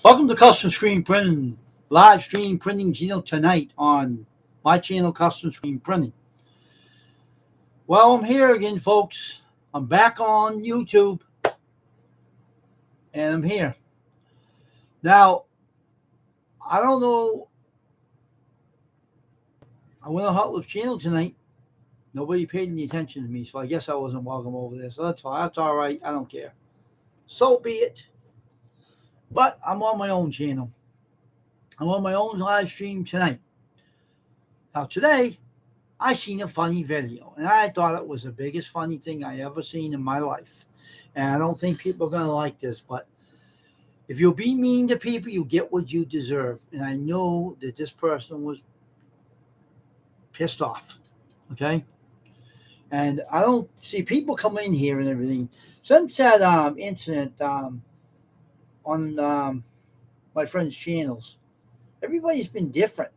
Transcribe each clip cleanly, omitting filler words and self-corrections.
Welcome to Custom Screen Printing, live stream printing tonight on my channel, Custom Screen Printing. Well, I'm here again, folks. I'm back on YouTube, and I'm here. Now, I don't know. I went on Hotlips channel tonight. Nobody paid any attention to me, so I guess I wasn't welcome over there. So that's all right. I don't care. So be it. But I'm on my own channel. I'm on my own live stream tonight. Now, today, I seen a funny video, and I thought it was the biggest funny thing I ever seen in my life. And I don't think people are going to like this, but if you be mean to people, you get what you deserve. And I know that this person was pissed off, okay? And I don't see people come in here and everything. Since that incident on my friend's channels, everybody's been different.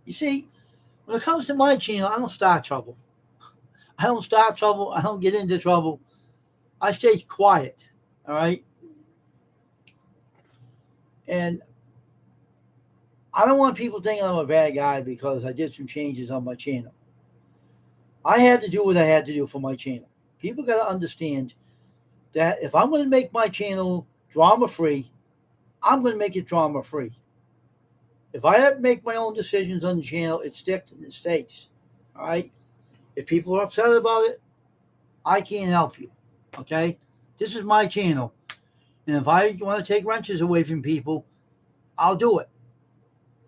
You see, when it comes to my channel, I don't start trouble. I don't start trouble. I don't get into trouble. I stay quiet, all right? And I don't want people thinking I'm a bad guy because I did some changes on my channel. I had to do what I had to do for my channel. People got to understand that if I'm going to make my channel drama-free, I'm going to make it drama-free. If I have to make my own decisions on the channel, it sticks and it stays. All right? If people are upset about it, I can't help you. Okay? This is my channel. And if I want to take wrenches away from people, I'll do it.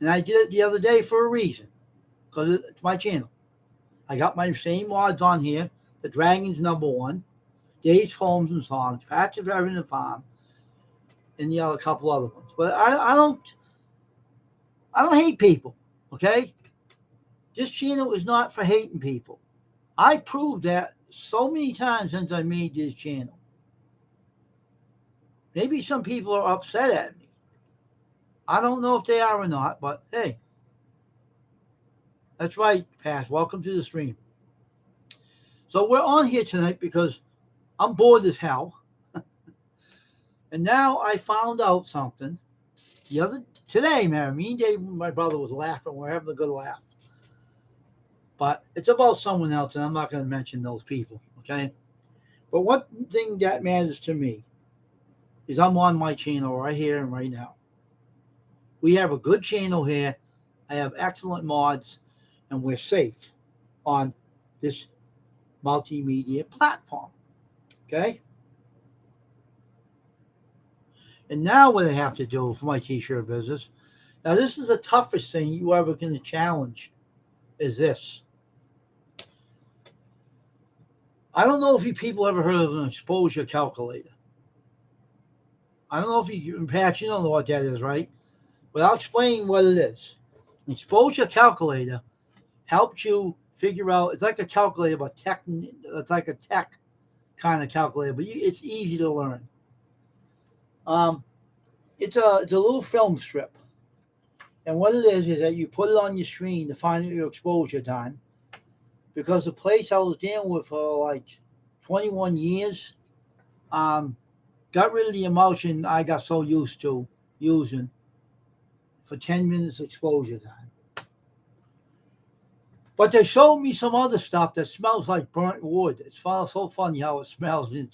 And I did it the other day for a reason. Because it's my channel. I got my same mods on here. The Dragon's #1. Dave's Homes and Songs. Patch of Heaven and Farm. And the other couple other ones. But I don't hate people, okay? This channel is not for hating people. I proved that so many times since I made this channel. Maybe some people are upset at me. I don't know if they are or not, but hey. That's right, Pat. Welcome to the stream. So we're on here tonight because I'm bored as hell. And now I found out something. Today, man, me and Dave, my brother, was laughing. We're having a good laugh. But it's about someone else, and I'm not going to mention those people, okay? But one thing that matters to me is I'm on my channel right here and right now. We have a good channel here. I have excellent mods, and we're safe on this multimedia platform, okay? And now what I have to do for my t-shirt business, now this is the toughest thing you ever going to challenge, is this. I don't know if you people ever heard of an exposure calculator. I don't know if you, Pat, you don't know what that is, right? But I'll explain what it is. An exposure calculator helps you figure out, it's like a calculator, but it's like a tech kind of calculator, but it's easy to learn. It's a little film strip. And what it is that you put it on your screen to find out your exposure time. Because the place I was dealing with for like 21 years got rid of the emulsion I got so used to using for 10 minutes exposure time. But they showed me some other stuff that smells like burnt wood. It's so funny how it smells when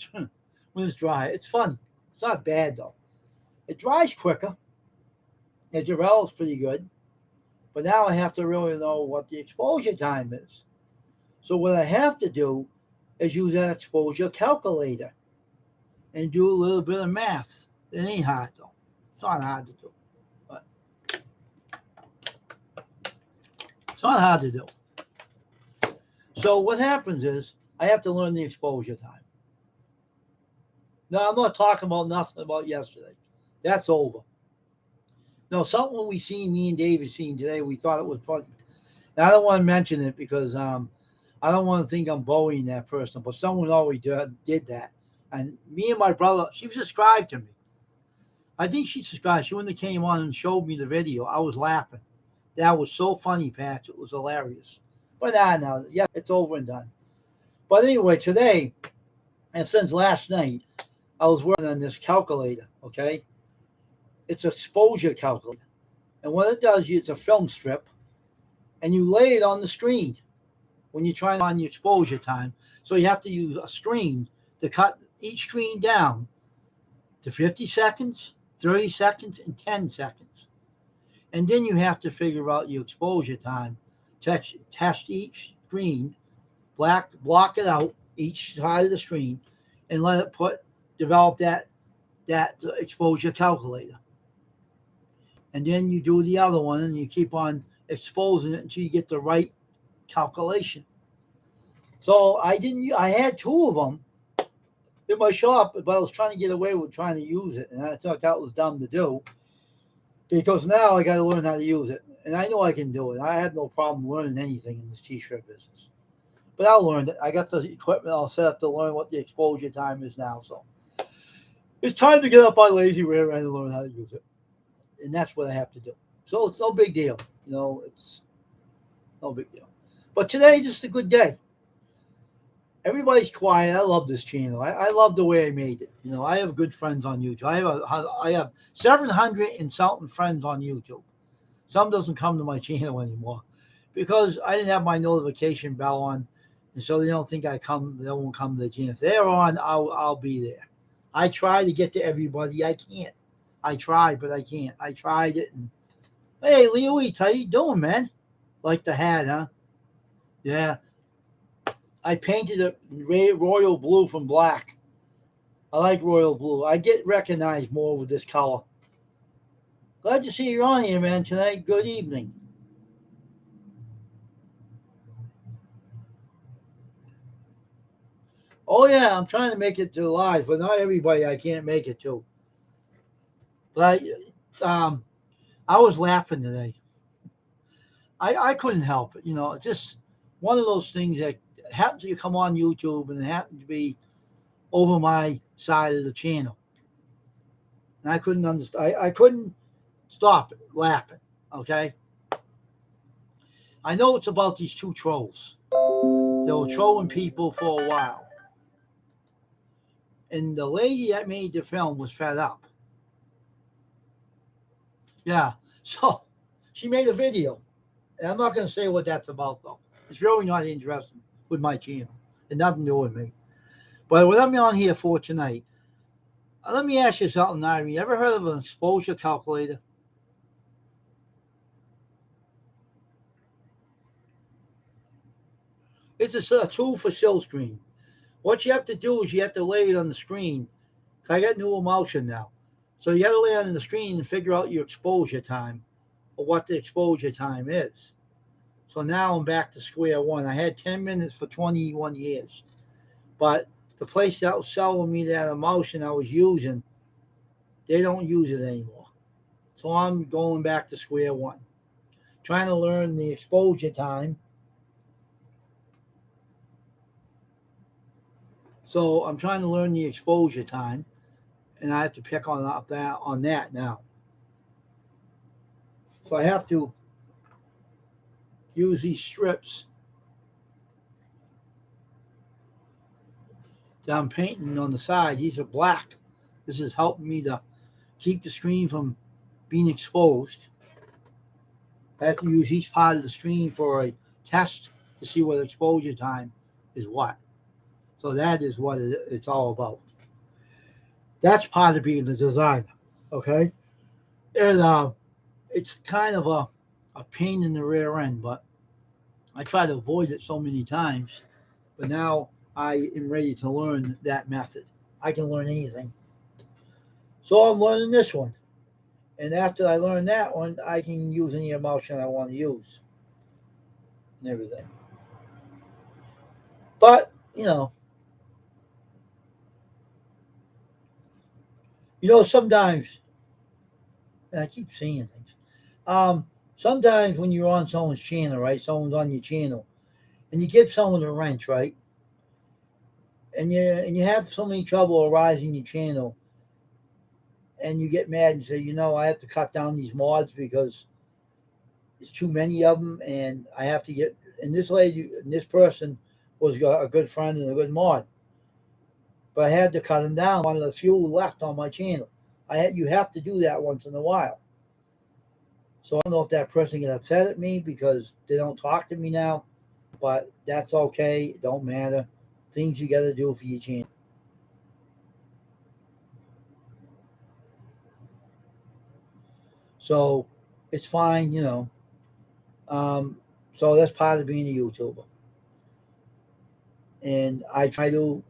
it's dry. It's funny. It's not bad, though. It dries quicker. It develops pretty good. But now I have to really know what the exposure time is. So what I have to do is use that exposure calculator and do a little bit of math. It ain't hard, though. It's not hard to do. But it's not hard to do. So what happens is I have to learn the exposure time. Now, I'm not talking about nothing about yesterday. That's over. No, something we seen, me and David seen today, we thought it was funny. And I don't want to mention it because I don't want to think I'm bullying that person, but someone always did that. And me and my brother, she subscribed to me. I think she subscribed. She wouldn't have came on and showed me the video. I was laughing. That was so funny, Patch. It was hilarious. But now, yeah, it's over and done. But anyway, today, and since last night, I was working on this calculator. Okay, it's exposure calculator, and what it does, it's a film strip, and you lay it on the screen when you're trying to find the exposure time. So you have to use a screen to cut each screen down to 50 seconds, 30 seconds, and 10 seconds. And then you have to figure out your exposure time, test each screen, block it out, each side of the screen, and let it develop that exposure calculator. And then you do the other one, and you keep on exposing it until you get the right calculation. So I had two of them in my shop, but I was trying to get away with trying to use it, and I thought that was dumb to do because now I got to learn how to use it, and I know I can do it. I have no problem learning anything in this t-shirt business, but I'll learn it. I got the equipment all set up to learn what the exposure time is now, so it's time to get up on lazy rear end and learn how to use it, and that's what I have to do. So it's no big deal, it's no big deal. But today's just a good day. Everybody's quiet. I love this channel. I love the way I made it. I have good friends on YouTube. I have 700 and something friends on YouTube. Some doesn't come to my channel anymore because I didn't have my notification bell on, and so they don't think I come. They won't come to the channel. If they're on, I'll be there. I try to get to everybody. I can't. I tried, but I can't. I tried it. And, hey, Leo, how you doing, man? Like the hat, huh? Yeah. I painted it royal blue from black. I like royal blue. I get recognized more with this color. Glad to see you on here, man, tonight. Good evening. Oh, yeah, I'm trying to make it to live, but not everybody I can't make it to. But I was laughing today. I couldn't help it. Just one of those things that happens to come on YouTube and it happened to be over my side of the channel. And I couldn't understand. I couldn't stop it, laughing. Okay. I know it's about these two trolls. They were trolling people for a while. And the lady that made the film was fed up. Yeah. So she made a video. And I'm not going to say what that's about, though. It's really not interesting with my channel. It nothing to do with me. But what I'm on here for tonight, let me ask you something, Irene. You ever heard of an exposure calculator? It's a tool for silkscreen. What you have to do is you have to lay it on the screen. I got new emulsion now. So you have to lay it on the screen and figure out your exposure time or what the exposure time is. So now I'm back to square one. I had 10 minutes for 21 years. But the place that was selling me that emulsion I was using, they don't use it anymore. So I'm going back to square one. Trying to learn the exposure time. So I'm trying to learn the exposure time. And I have to pick on that now. So I have to use these strips that I'm painting on the side. These are black. This is helping me to keep the screen from being exposed. I have to use each part of the screen for a test to see what exposure time is what. So that is what it's all about. That's part of being the designer, okay? And it's kind of a pain in the rear end, but I try to avoid it so many times. But now I am ready to learn that method. I can learn anything. So I'm learning this one. And after I learn that one, I can use any emulsion I want to use and everything. But, sometimes, and I keep saying things, sometimes when you're on someone's channel, right, someone's on your channel, and you give someone a wrench, right, and you have so many trouble arising your channel, and you get mad and say, I have to cut down these mods because there's too many of them, and I have to get. And this lady, and this person was a good friend and a good mod, but I had to cut them down. One of the few left on my channel. You have to do that once in a while. So I don't know if that person get upset at me because they don't talk to me now, but that's okay. It don't matter. Things you got to do for your channel. So it's fine, you know. So that's part of being a YouTuber. And I try to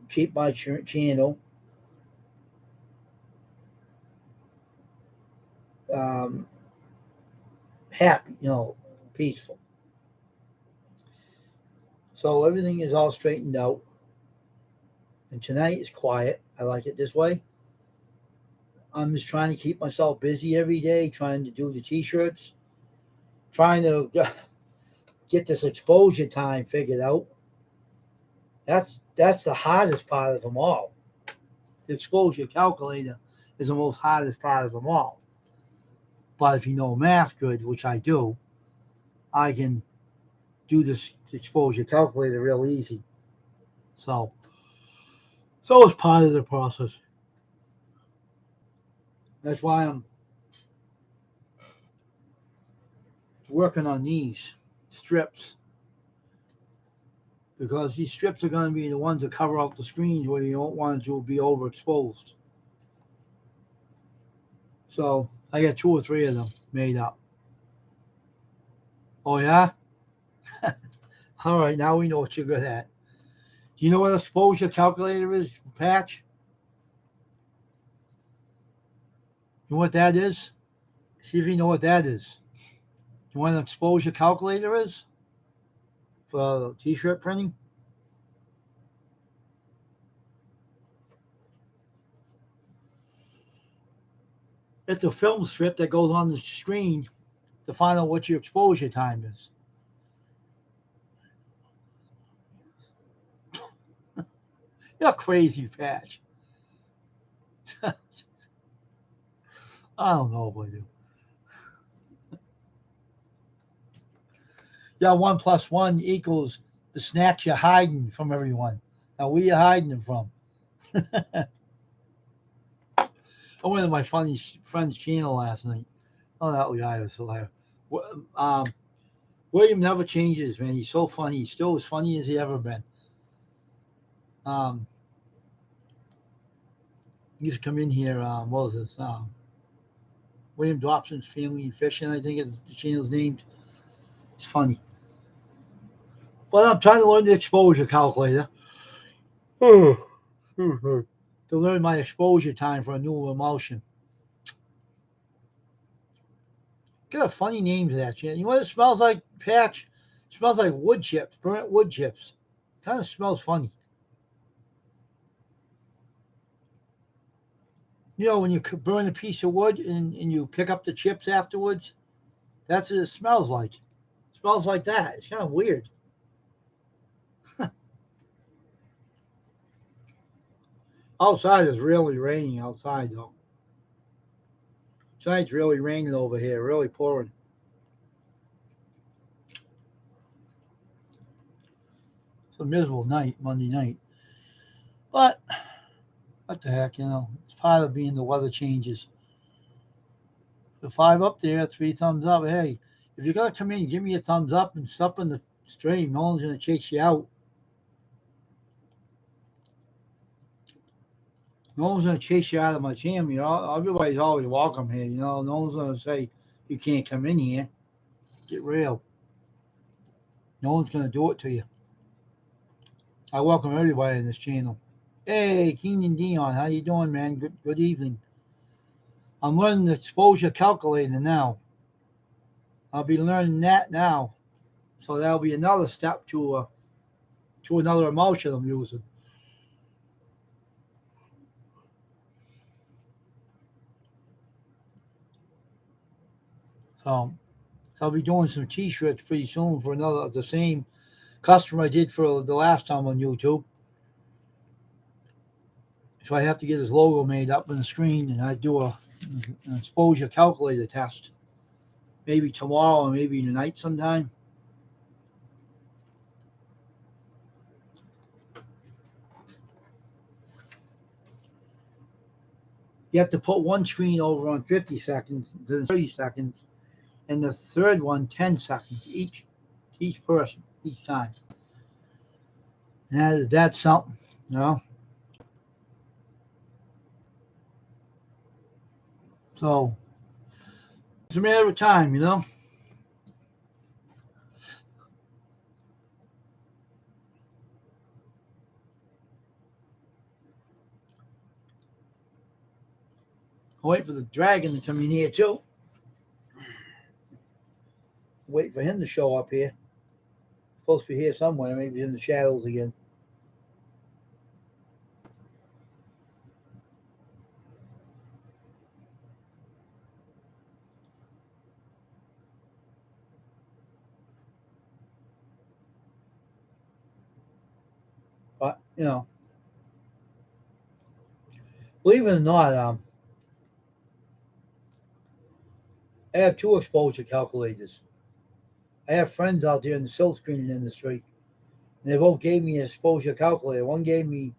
keep my channel um, happy, you know, peaceful. So everything is all straightened out. And tonight is quiet. I like it this way. I'm just trying to keep myself busy every day, trying to do the t-shirts, trying to get this exposure time figured out. That's the hardest part of them all. The exposure calculator is the most hardest part of them all. But if you know math good, which I do, I can do this exposure calculator real easy. So it's part of the process. That's why I'm working on these strips, because these strips are going to be the ones that cover up the screens where you don't want it to be overexposed. So I got 2 or 3 of them made up. Oh yeah? All right, now we know what you're good at. Do you know what exposure calculator is, Patch? You know what that is? See if you know what that is. You know what an exposure calculator is for t-shirt printing? It's a film strip that goes on the screen to find out what your exposure time is. You're crazy, Patch. I don't know what I do. Yeah, 1 plus 1 equals the snacks you're hiding from everyone. Now, where you hiding them from? I went to my funny friend's channel last night. Oh, that guy was hilarious. Um, William never changes, man. He's so funny. He's still as funny as he ever been. Um, he used to come in here. What was this? William Dobson's Family and Fishing, I think is the channel's named. It's funny. But I'm trying to learn the exposure calculator. To learn my exposure time for a new emulsion. Got a funny name to that shit. You know what it smells like, Patch? It smells like wood chips, burnt wood chips. Kind of smells funny. You know, when you burn a piece of wood and you pick up the chips afterwards, that's what it smells like. It smells like that. It's kind of weird. Outside is really raining outside, though. Tonight's really raining over here, really pouring. It's a miserable night, Monday night. But what the heck, you know, it's part of being the weather changes. The 5 up there, 3 thumbs up. Hey, if you're going to come in, give me a thumbs up and stop in the stream. No one's going to chase you out. No one's going to chase you out of my channel. You know, everybody's always welcome here. You know, no one's going to say you can't come in here. Get real. No one's going to do it to you. I welcome everybody in this channel. Hey, Keenan Dion, how you doing, man? Good evening. I'm learning the exposure calculator now. I'll be learning that now. So that'll be another step to another emulsion I'm using. So I'll be doing some t-shirts pretty soon for the same customer I did for the last time on YouTube. So I have to get his logo made up on the screen, and I do an exposure calculator test. Maybe tomorrow or maybe tonight sometime. You have to put one screen over on 50 seconds, then 30 seconds, and the third one 10 seconds each person each time. And that's something, you know. So it's a matter of time, you know. I'll wait for the dragon to come in here too. Wait for him to show up here. Supposed to be here somewhere. Maybe he's in the shadows again. But you know, believe it or not, I have two exposure calculators. I have friends out there in the silk screening industry, and they both gave me an exposure calculator. One gave me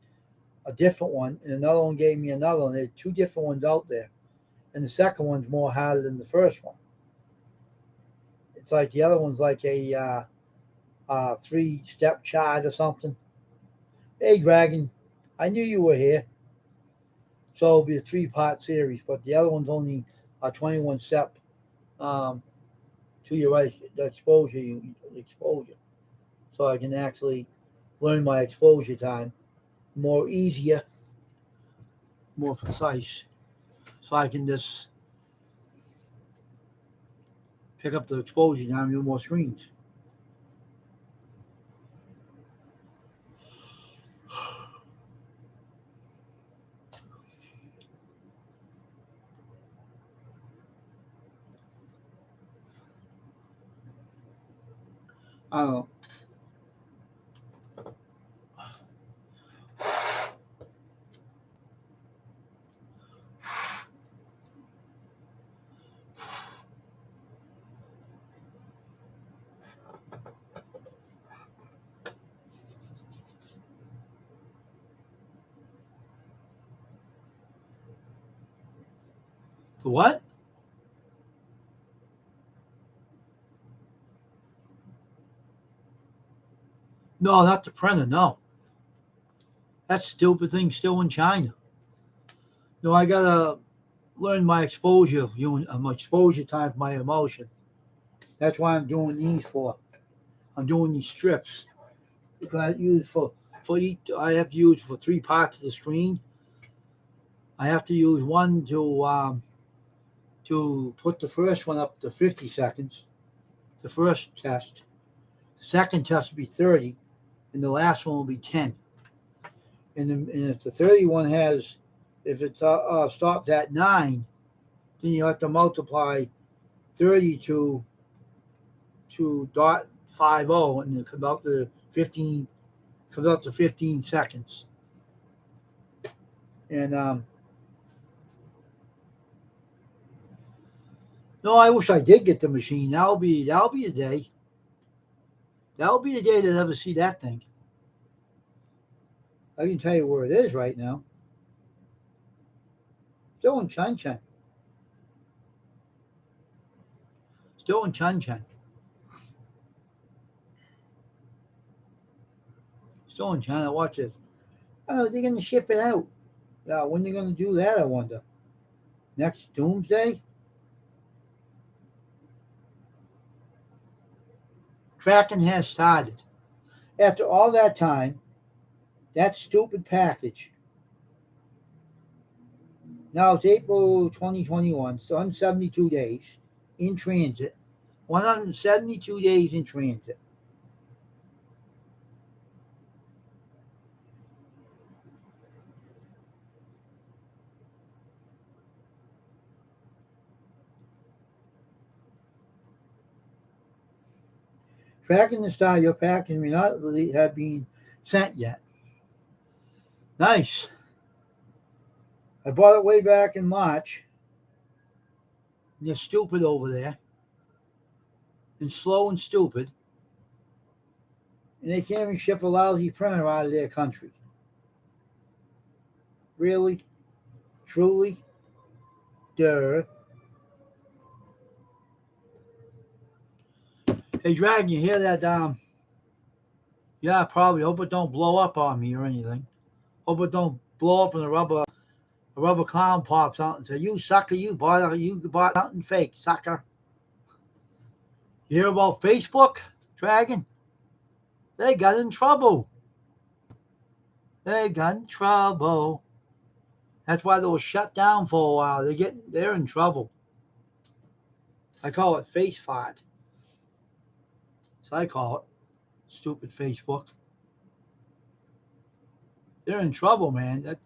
a different one, and another one gave me another one. There are two different ones out there, and the second one's more harder than the first one. It's like the other one's like a 3-step chart or something. Hey, Dragon, I knew you were here. So it'll be a 3-part series, but the other one's only a 21-step to your right exposure. So I can actually learn my exposure time more easier, more precise. So I can just pick up the exposure time and do more screens. I don't know. The what? No, not the printer. No, that stupid thing's still in China. No, I gotta learn my exposure, my exposure time for my emotion. That's why I'm doing these for. I'm doing these strips because I use for each. I have to use for 3 parts of the screen. I have to use one to put the first one up to 50 seconds. The first test. The second test will be 30, and the last one will be 10. And if the 30 has, if it stops at 9, then you have to multiply 30 to .50, and it comes out to 15. Comes out to 15 seconds. And no, I wish I did get the machine. That'll be the day. That'll be the day to ever see that thing. I can tell you where it is right now. Still in Shenzhen. Still in Shenzhen. Still in China. Watch this. Oh, they're gonna ship it out. When are they gonna do that? I wonder. Next doomsday. Tracking has started. After all that time, that stupid package. Now it's April 2021, so 172 days in transit. 172 days in transit. Tracking the style, your package may not have been sent yet. Nice. I bought it way back in March. And they're stupid over there. And slow and stupid. And they can't even ship a lousy printer out of their country. Really? Truly? Duh. Hey, Dragon, you hear that? Yeah, probably. Hope it don't blow up on me or anything. Hope it don't blow up and a rubber clown pops out and say, "You sucker, you bought something fake, sucker." You hear about Facebook, Dragon? They got in trouble. They got in trouble. That's why they were shut down for a while. They're in trouble. I call it face fart. So I call it. Stupid Facebook. They're in trouble, man.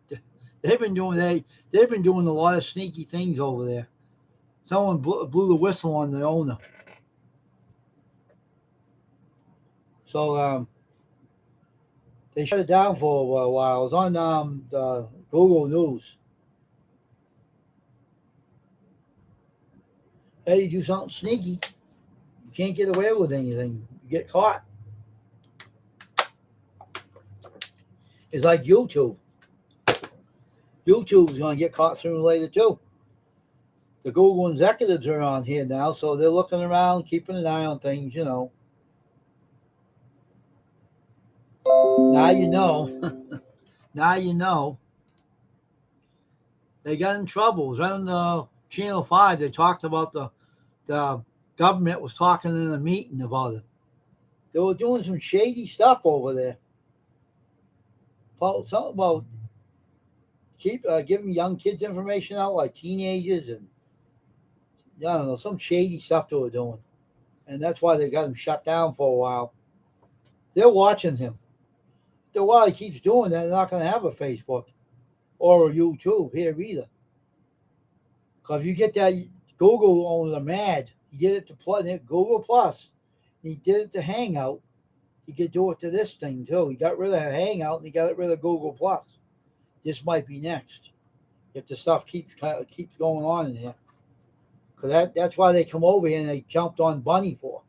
They've been doing they've been doing a lot of sneaky things over there. Someone blew the whistle on the owner. So they shut it down for a while. It was on the Google News. Hey, you do something sneaky, you can't get away with anything. You get caught. It's like YouTube. YouTube's going to get caught sooner or later too. The Google executives are on here now, so they're looking around, keeping an eye on things. Now you know. Now you know. They got in trouble. It was right on the Channel 5. They talked about the government was talking in a meeting about it. They were doing some shady stuff over there. Something about keep giving young kids information out, like teenagers, and I don't know, some shady stuff they were doing. And that's why they got him shut down for a while. They're watching him. After a while he keeps doing that, they're not going to have a Facebook or a YouTube here either. Because if you get that Google owner mad, he did it to Google Plus, he did it to Hangout, he could do it to this thing too. He got rid of Hangout and he got rid of Google Plus. This might be next if the stuff keeps going on in here. Because that's why they come over here and they jumped on Bunny for.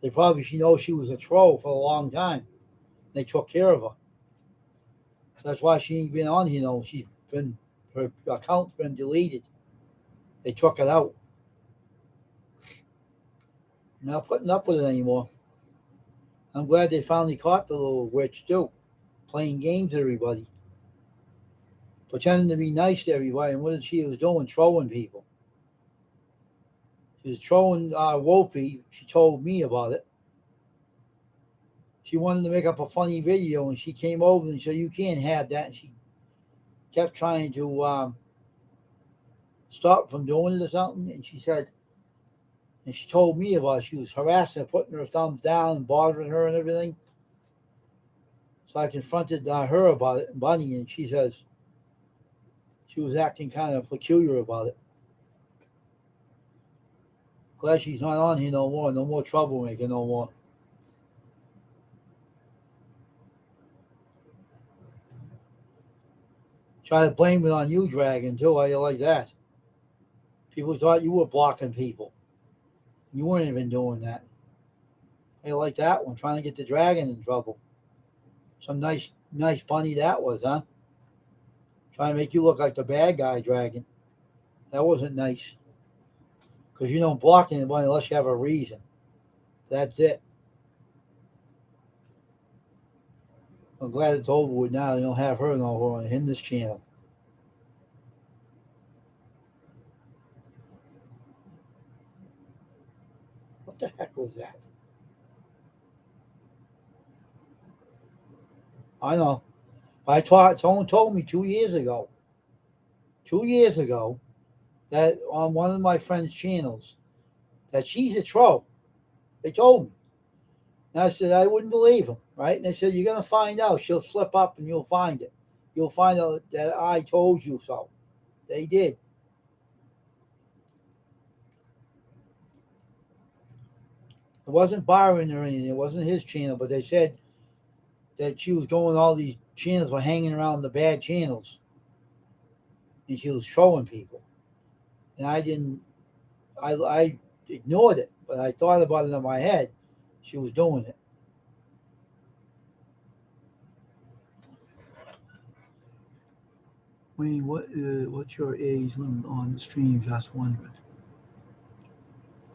They probably she was a troll for a long time. They took care of her. So that's why she ain't been on here. Her account's been deleted. They took it out. Not putting up with it anymore. I'm glad they finally caught the little witch too, playing games with everybody, pretending to be nice to everybody. And what she was doing? Trolling people. She was trolling Wolfie. She told me about it. She wanted to make up a funny video, and she came over and said, "You can't have that." And she kept trying to stop from doing it or something. And she said, and she told me about it. She was harassing her, putting her thumbs down and bothering her and everything. So I confronted her about it, Bunny, and she says she was acting kind of peculiar about it. Glad she's not on here no more. No more troublemaker no more. Try to blame it on you, Dragon, too. How you like that? People thought you were blocking people. You weren't even doing that. How you like that one? Trying to get the Dragon in trouble. Some nice bunny that was, huh? Trying to make you look like the bad guy, Dragon. That wasn't nice. Because you don't block anybody unless you have a reason. That's it. I'm glad it's over with now. They don't have her no more in this channel. What the heck was that? I know. Someone told me 2 years ago. 2 years ago, that on one of my friend's channels, that she's a troll. They told me. And I said, I wouldn't believe them, right? And they said, you're going to find out. She'll slip up and you'll find it. You'll find out that I told you so. They did. It wasn't Byron or anything. It wasn't his channel, but they said that she was going, all these channels were hanging around the bad channels. And she was trolling people. And I ignored it, but I thought about it in my head. She was doing it. Wayne, what's your age limit on the stream? Just wondering.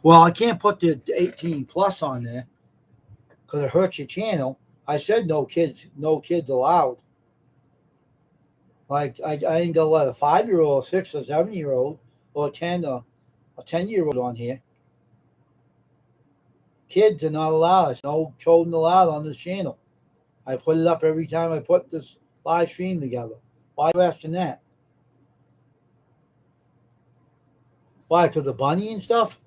Well, I can't put the 18 plus on there because it hurts your channel. I said no kids allowed. Like I ain't gonna let a 5-year-old, 6 or 7-year-old, or a 10-year-old on here. Kids are not allowed. There's no children allowed on this channel. I put it up every time I put this live stream together. Why are you asking that? Why? Because of Bunny and stuff?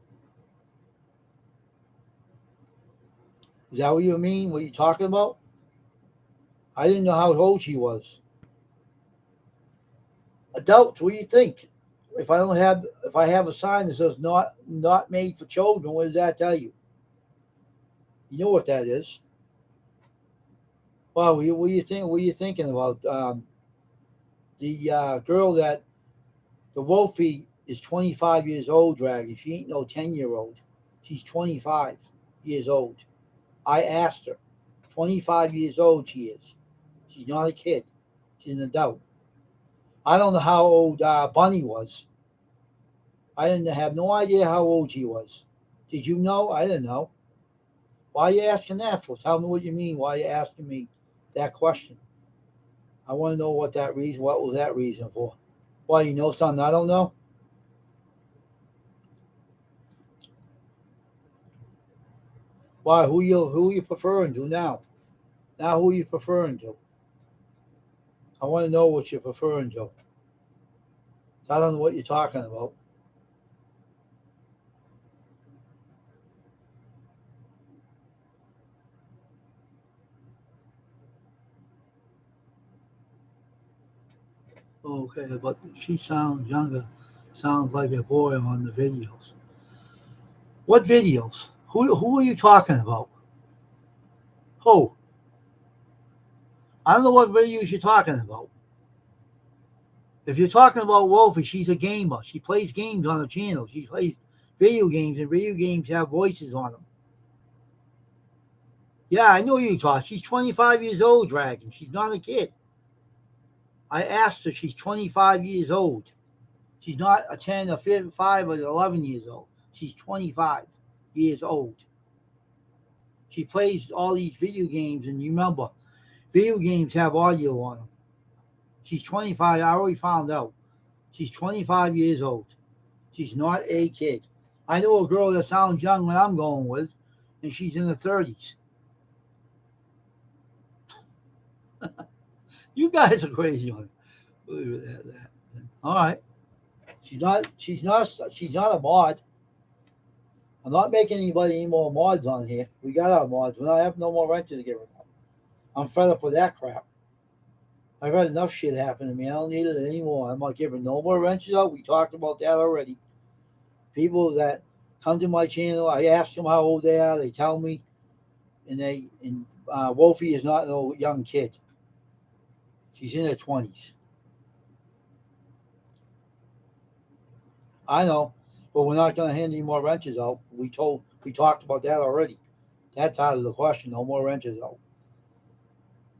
Is that what you mean? What you talking about? I didn't know how old she was. Adults, what do you think? If I have a sign that says not made for children, what does that tell you? You know what that is. Well, what do you think? What are you thinking about? The girl that the Wolfie is 25 years old, Dragon. She ain't no 10-year-old. She's 25 years old. I asked her. 25 years old she is. She's not a kid. She's an adult. I don't know how old Bunny was. I didn't have no idea how old she was. Did you know? I didn't know. Why are you asking that for? Tell me what you mean. Why are you asking me that question? I want to know what was that reason for? Why, you know something I don't know? Why? Who you preferring to now? Now who you preferring to? I want to know what you're preferring to. I don't know what you're talking about. Okay, but she sounds younger. Sounds like a boy on the videos. What videos? Who are you talking about? Who? I don't know what videos you're talking about. If you're talking about Wolfie, she's a gamer. She plays games on her channel. She plays video games, and video games have voices on them. Yeah, I know you talk. She's 25 years old, Dragon. She's not a kid. I asked her. She's 25 years old. She's not a 10 or 5 or 11 years old. She's 25 years old. She plays all these video games, and you remember, video games have audio on them. She's 25. I already found out. She's 25 years old. She's not a kid. I know a girl that sounds young when I'm going with, and she's in her 30s. You guys are crazy on it. All right. She's not a mod. I'm not making any more mods on here. We got our mods. We don't have no more renters to get rid of. I'm fed up with that crap. I've had enough shit happen to me. I don't need it anymore. I'm not giving no more wrenches out. We talked about that already. People that come to my channel, I ask them how old they are. They tell me, and Wolfie is not no young kid. She's in her 20s. I know, but we're not going to hand any more wrenches out. We talked about that already. That's out of the question. No more wrenches out.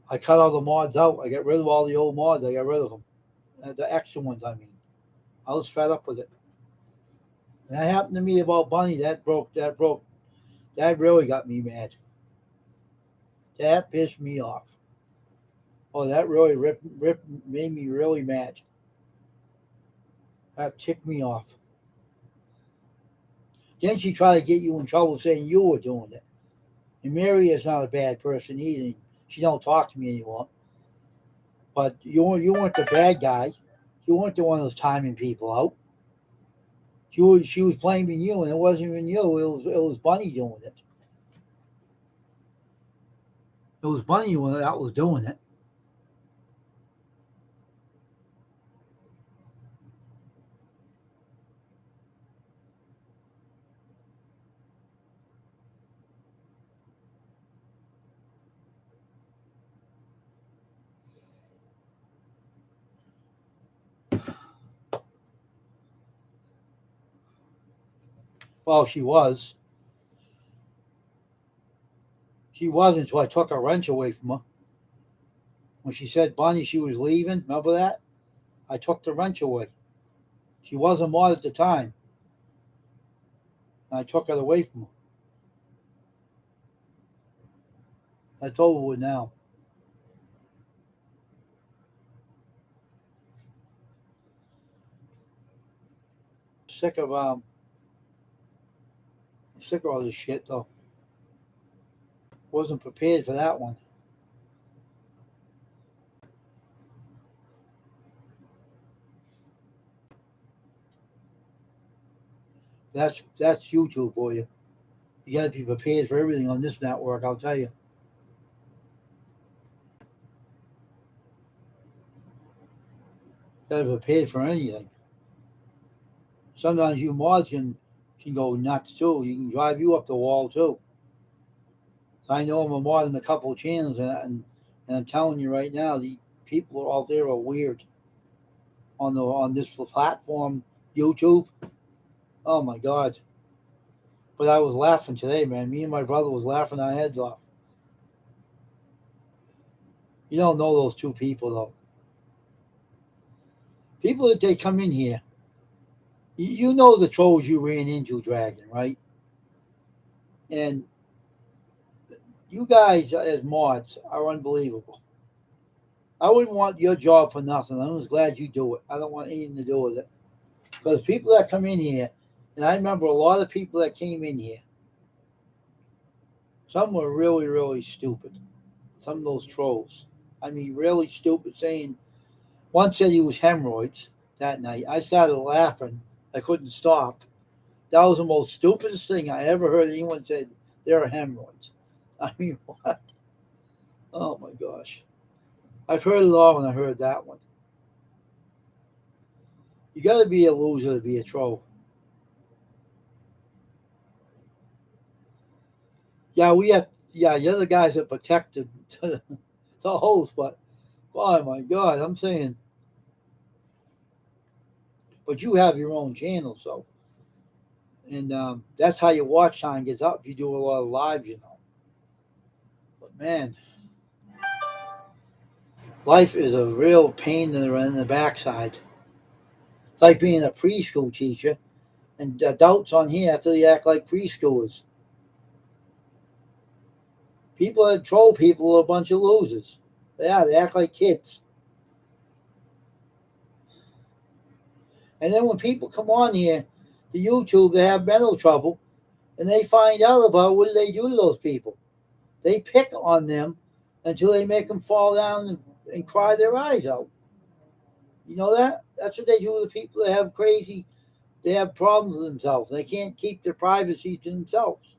I cut all the mods out. I got rid of all the old mods. I got rid of them. The extra ones, I mean. I was fed up with it. And that happened to me about Bunny. That really got me mad. That pissed me off. Oh, that really made me really mad. That ticked me off. Then she tried to get you in trouble saying you were doing it. And Mary is not a bad person either. She don't talk to me anymore. But you weren't the bad guy. You weren't the one who was timing people out. She was blaming you, and it wasn't even you. It was Bunny doing it. It was Bunny that was doing it. Well, she was. She wasn't until I took her wrench away from her. When she said Bunny, she was leaving. Remember that? I took the wrench away. She was a mod at the time, and I took it away from her. That's over with now. Sick of sick of all this shit though. Wasn't prepared for that one. That's YouTube for you. You got to be prepared for everything on this network. I'll tell you. Got to be prepared for anything. Sometimes you mods can go nuts too. You can drive you up the wall too. I know I'm a mod in a couple of channels, and I'm telling you right now, the people out there are weird on this platform, YouTube. Oh my God! But I was laughing today, man. Me and my brother was laughing our heads off. You don't know those two people though. People that they come in here, you know the trolls you ran into, Dragon, right? And you guys as mods are unbelievable. I wouldn't want your job for nothing. I'm just glad you do it. I don't want anything to do with it. Because people that come in here, and I remember a lot of people that came in here, some were really, really stupid. Some of those trolls. I mean, really stupid, saying, one said he was hemorrhoids that night. I started laughing. I couldn't stop. That was the most stupidest thing I ever heard anyone say. They're hemorrhoids. I mean, what? Oh my gosh. I've heard it all when I heard that one. You got to be a loser to be a troll. Yeah, we have. Yeah, the other guys are protected to the host, but oh my God, I'm saying. But you have your own channel, so and that's how your watch time gets up if you do a lot of lives, you know. But man, life is a real pain in the backside. It's like being a preschool teacher, and adults on here after they act like preschoolers. People that troll people are a bunch of losers. Yeah, they act like kids. And then when people come on here to YouTube, they have mental trouble, and they find out about it, what do they do to those people? They pick on them until they make them fall down and cry their eyes out. You know that? That's what they do with the people that have crazy, they have problems with themselves. They can't keep their privacy to themselves.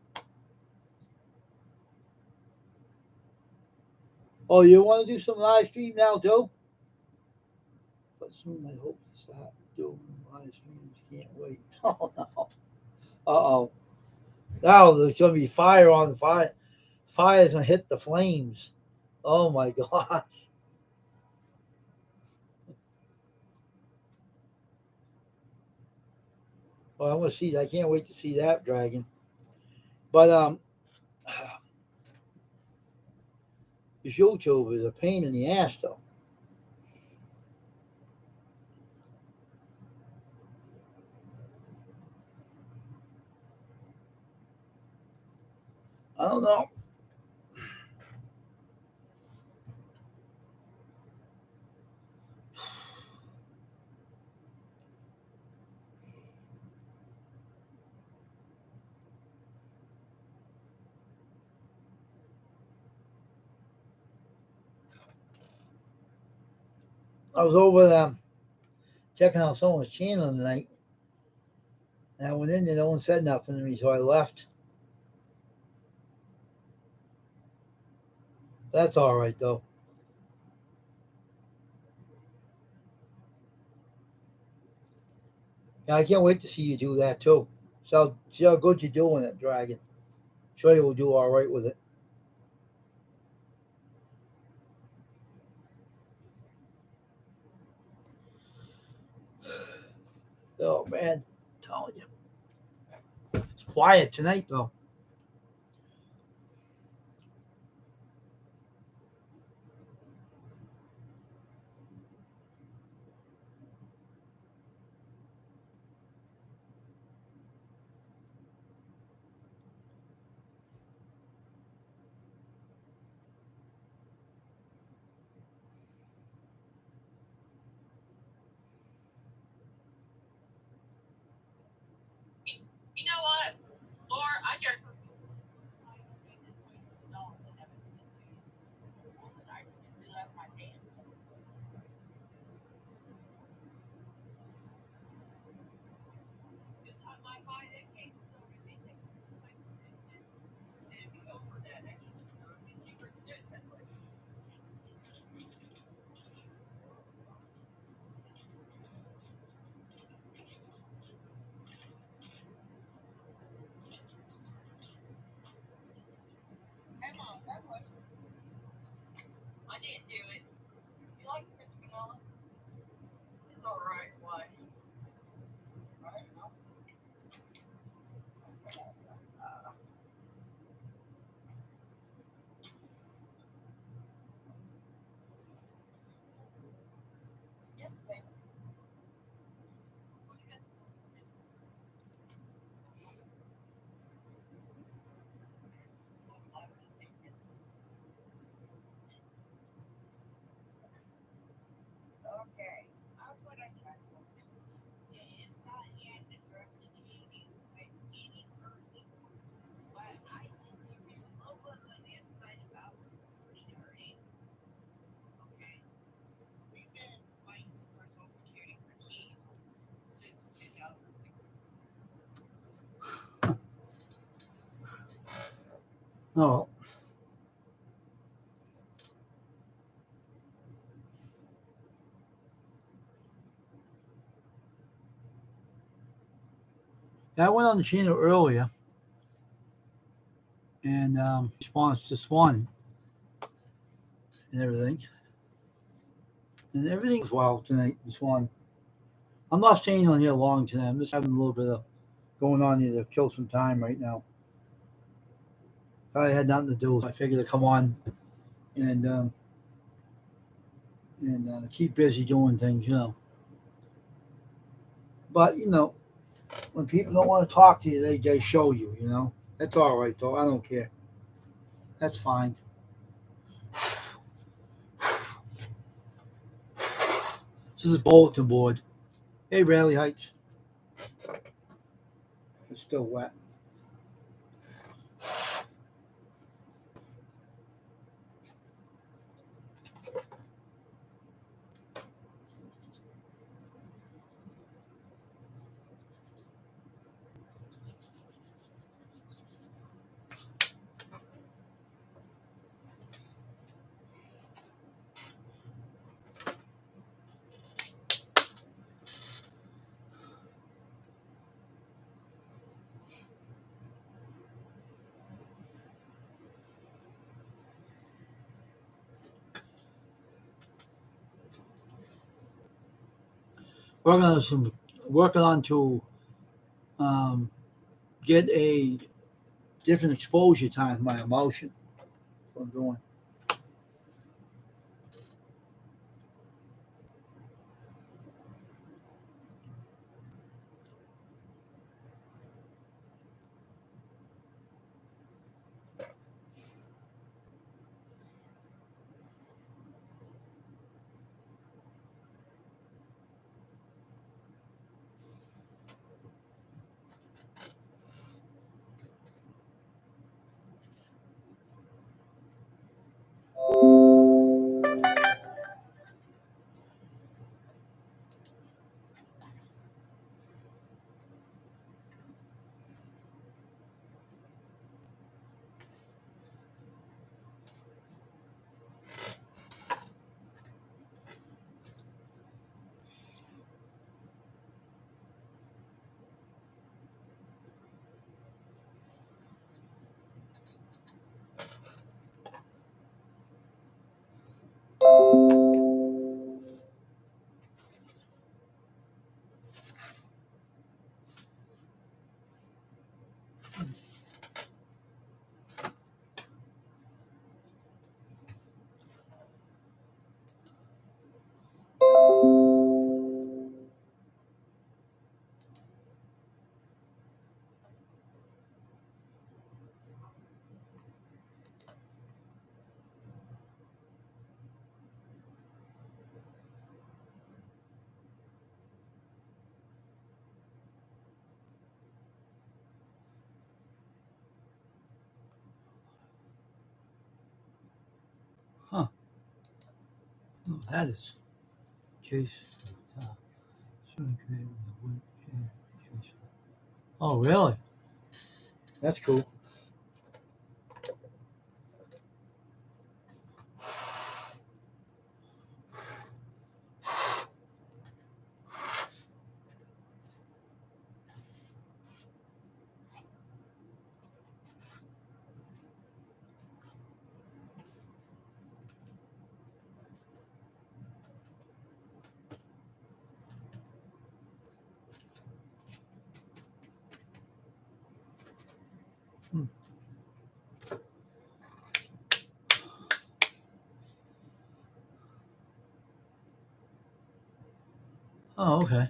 Oh, you want to do some live stream now, too? But soon I hope to start doing live streams. Can't wait. Oh, no. Uh-oh. Now there's going to be fire on fire. Fire's going to hit the flames. Oh, my God. Well, I'm going to see. I can't wait to see that, Dragon. But this YouTube is a pain in the ass, though. I don't know. I was over there checking out someone's channel tonight, and I went in there. No one said nothing to me, so I left. That's all right, though. Yeah, I can't wait to see you do that, too. So, see how good you're doing it, Dragon. Sure you will do all right with it. Oh, man. I'm telling you. It's quiet tonight, though. Oh, I went on the channel earlier and response to Swan and everything. And everything's wild tonight, this one. I'm not staying on here long tonight. I'm just having a little bit of going on here to kill some time right now. I had nothing to do, so I figured to come on and keep busy doing things, you know. But you know, when people don't want to talk to you, they show you, you know. That's all right though. I don't care. That's fine. This is a bulletin board. Hey, Raleigh Heights. It's still wet. Working on to um, get a different exposure time to my emotion. That's what I'm doing. Huh. Oh, that is case. Oh, really? That's cool. Hmm. Oh, okay.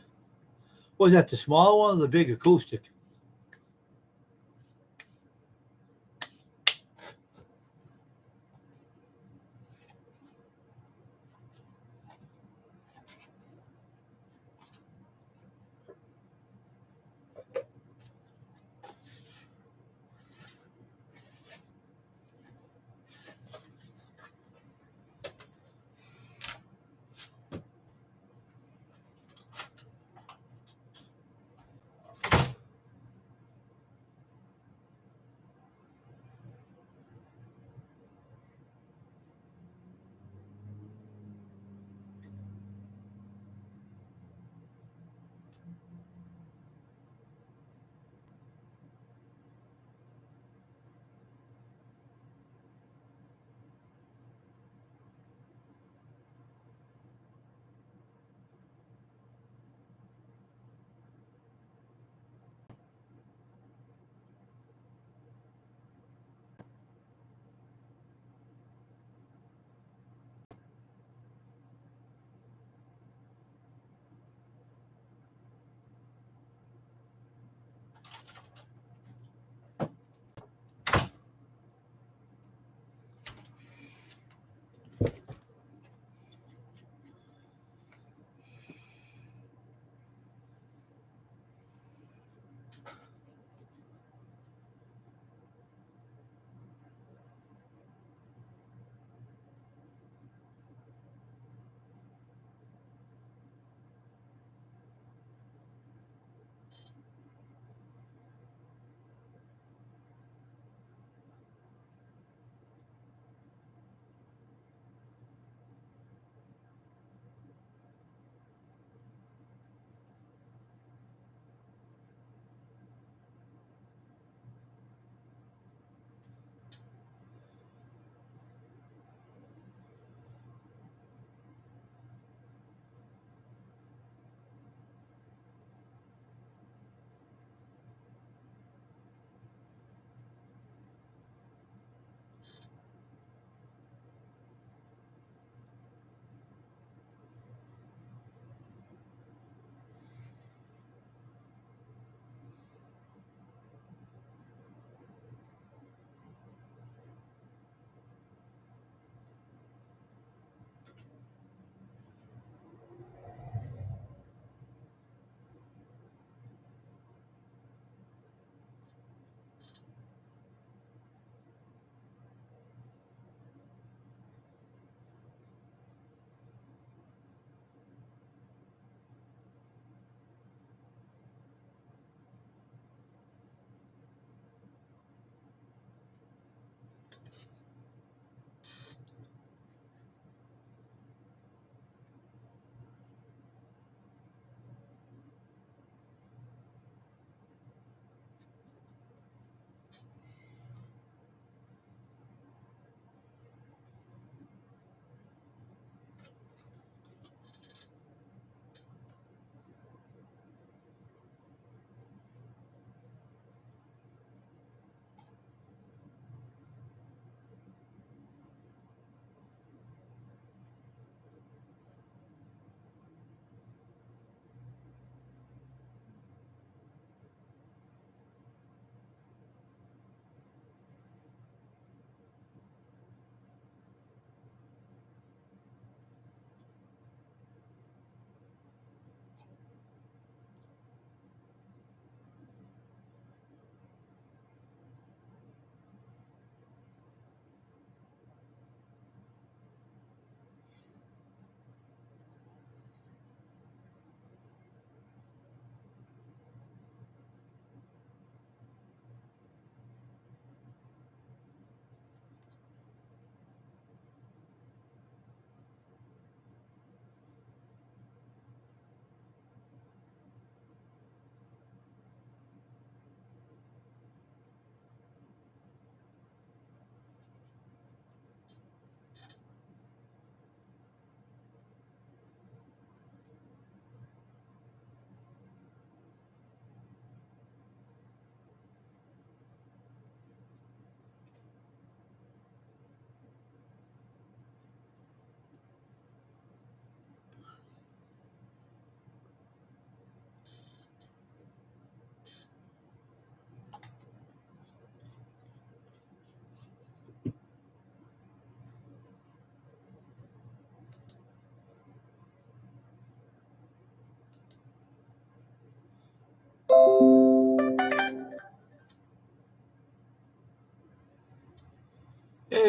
Was that the small one or the big acoustic?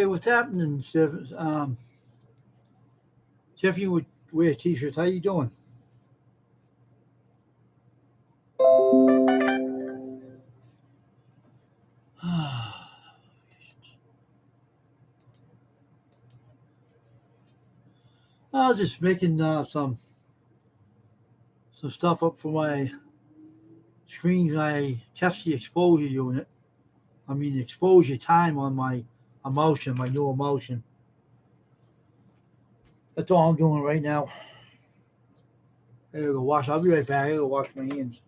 Hey, what's happening, Tiffany would wear t-shirts. How you doing? I was just making some stuff up for my screen. I test the exposure unit. I mean, the exposure time on my emulsion, my new emulsion. That's all I'm doing right now. I gotta go wash. I'll be right back. I gotta go wash my hands.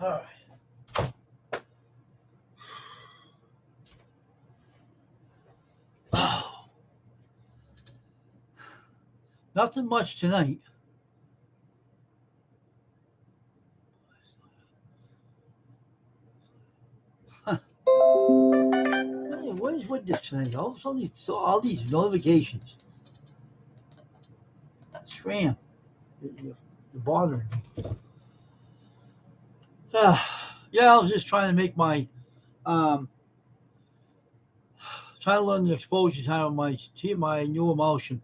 All right. Oh, nothing much tonight. What is with this tonight? All of a sudden, all these notifications. Scram. You're bothering me. Yeah, I was just trying to make my um, trying to learn the exposure time of my new emulsion,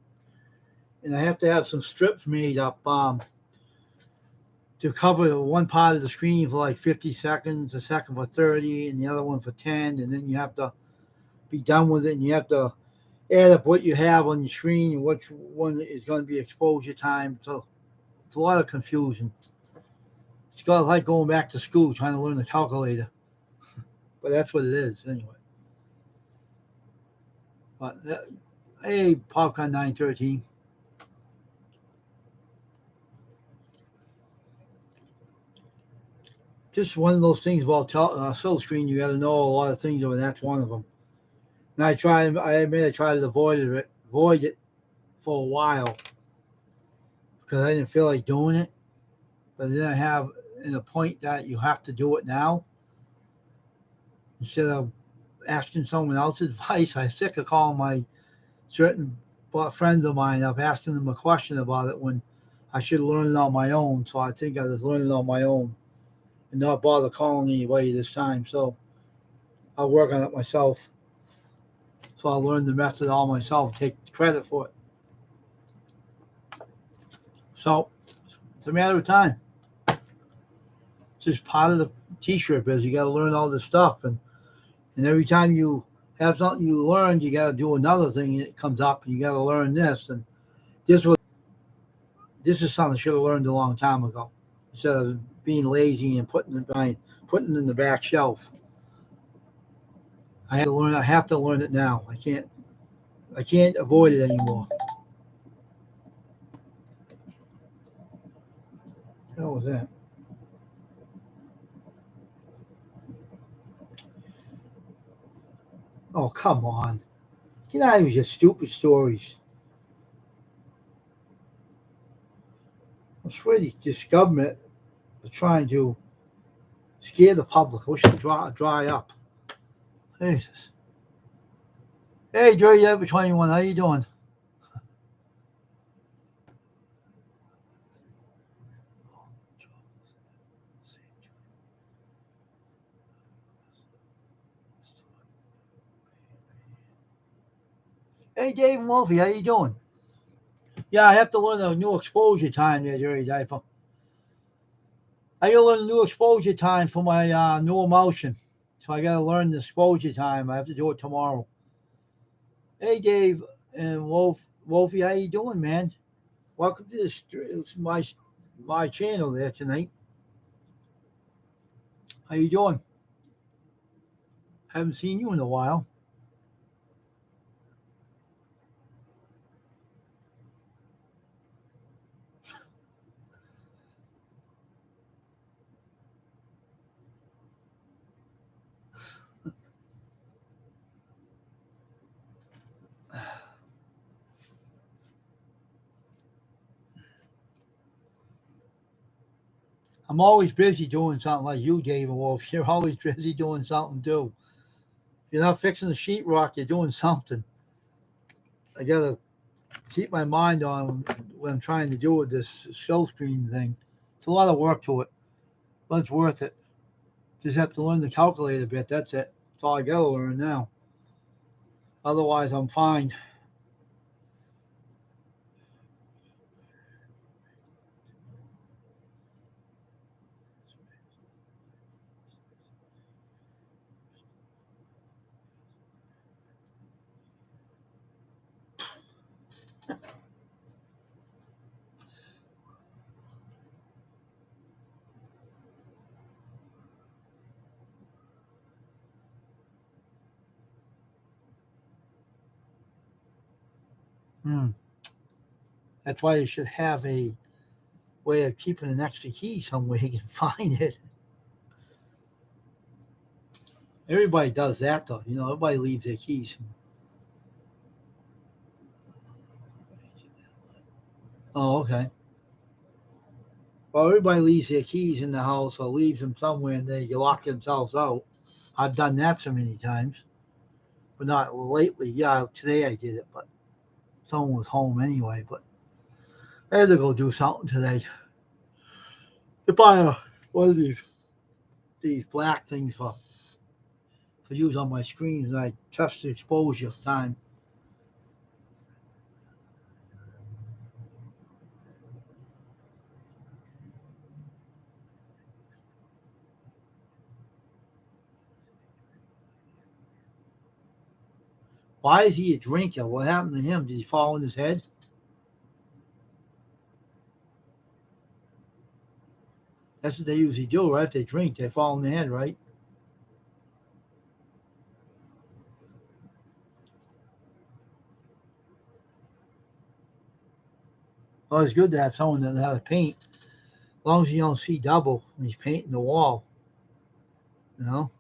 and I have to have some strips made up to cover one part of the screen for like 50 seconds, a second for 30, and the other one for 10, and then you have to be done with it, and you have to add up what you have on your screen and which one is going to be exposure time. So it's a lot of confusion. It's got like going back to school trying to learn the calculator, but that's what it is anyway. But hey, Popcorn 913. Just one of those things about silk screen. You got to know a lot of things, and that's one of them. And I admit I tried to avoid it for a while because I didn't feel like doing it. But then I have in a point that you have to do it now instead of asking someone else's advice. I'm sick of calling my certain friends of mine up, asking them a question about it when I should learn it on my own. So I think I was learning on my own and not bother calling anybody this time. So I'll work on it myself. So I'll learn the method all myself, take credit for it. So it's a matter of time. It's just part of the t-shirt business. You got to learn all this stuff, and every time you have something you learned, you got to do another thing that comes up, and you got to learn this. And this is something I should have learned a long time ago, instead of being lazy and putting it in the back shelf. I have to learn. I have to learn it now. I can't avoid it anymore. What the hell was that? Oh, come on. Get out of your stupid stories. I swear this government is trying to scare the public. We should dry up. Jesus. Hey, Jerry, 21, how you doing? Hey, Dave and Wolfie, how you doing? Yeah, I have to learn a new exposure time there, Jerry. I got to learn a new exposure time for my new emotion. So I got to learn the exposure time. I have to do it tomorrow. Hey, Dave and Wolfie, how you doing, man? Welcome to my channel there tonight. How you doing? Haven't seen you in a while. I'm always busy doing something like you, Dave and Wolf. You're always busy doing something too. If you're not fixing the sheetrock, you're doing something. I gotta keep my mind on what I'm trying to do with this show screen thing. It's a lot of work to it, but it's worth it. Just have to learn to calculate a bit. That's it. That's all I gotta learn now. Otherwise, I'm fine. Hmm. That's why you should have a way of keeping an extra key somewhere you can find it. Everybody does that though. Everybody leaves their keys. Oh, okay. Well, everybody leaves their keys in the house or leaves them somewhere and they lock themselves out. I've done that so many times, but not lately. Yeah, today I did it, but someone was home anyway. But I had to go do something today. To buy one of these black things for use on my screens, and I test the exposure time. Why is he a drinker? What happened to him? Did he fall on his head? That's what they usually do, right? If they drink, they fall on the head, right? Well, it's good to have someone that knows how to paint, as long as you don't see double when he's painting the wall. You know.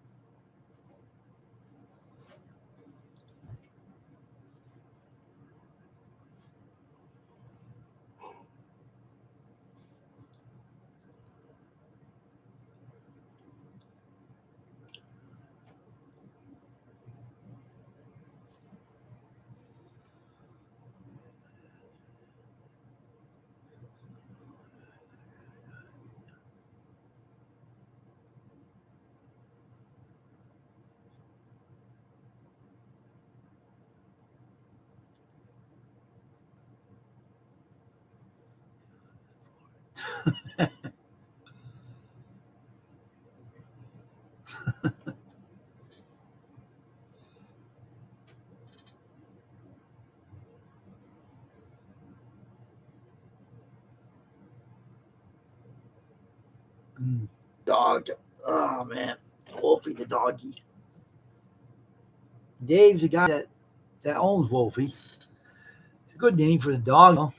Dog. Oh man, Wolfie the doggy. Dave's the guy that owns Wolfie. It's a good name for the dog. You know?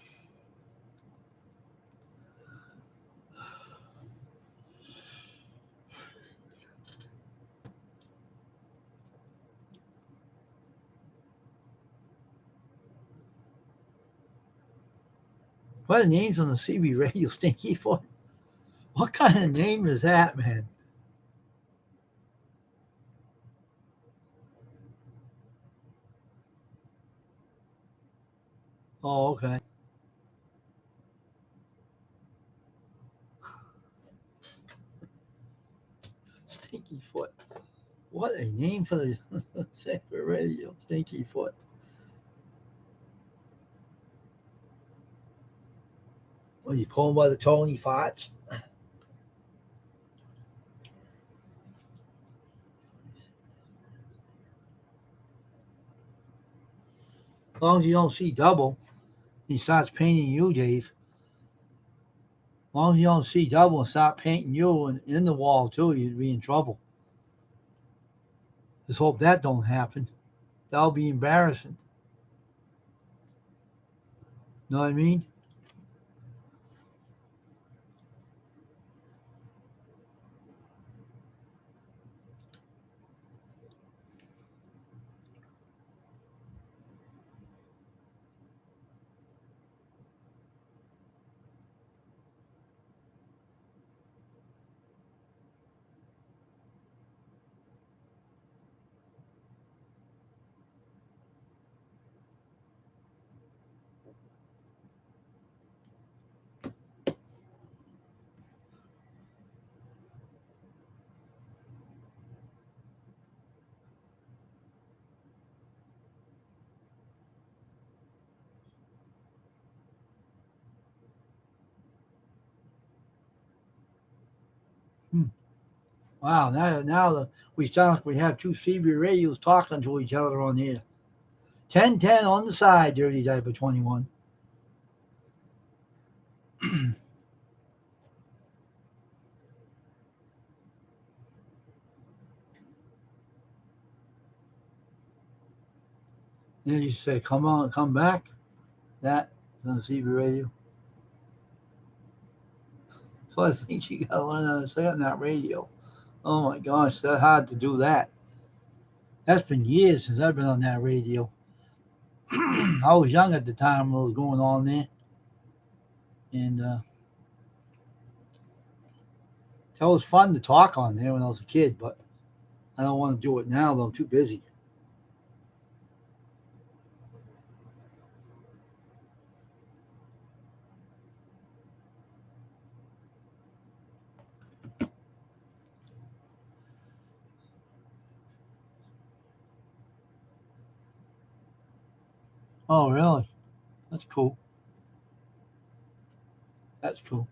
What are the names on the CB radio, Stinky Foot? What kind of name is that, man? Oh, okay. Stinky Foot. What a name for the CB radio, Stinky Foot. Well, you pull him by the Tony Fots. As long as you don't see double, he starts painting you, Dave. As long as you don't see double and start painting you and in the wall too, you'd be in trouble. Just hope that don't happen. That'll be embarrassing. Know what I mean? Wow, now we sound like we have two CB radios talking to each other on here. 10-10 on the side, Dirty Diaper 21. Then you say, come on, come back. That on the CB radio. So I think you got to learn how to say on that radio. Oh my gosh, that's hard to do that. That's been years since I've been on that radio. I was young at the time when it was going on there. And that was fun to talk on there when I was a kid, but I don't want to do it now, though. I'm too busy. Oh, really? That's cool. That's cool.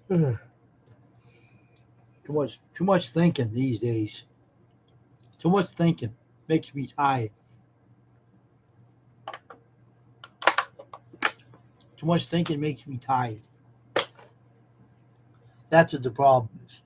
Too much thinking these days. Too much thinking makes me tired. Too much thinking makes me tired. That's what the problem is.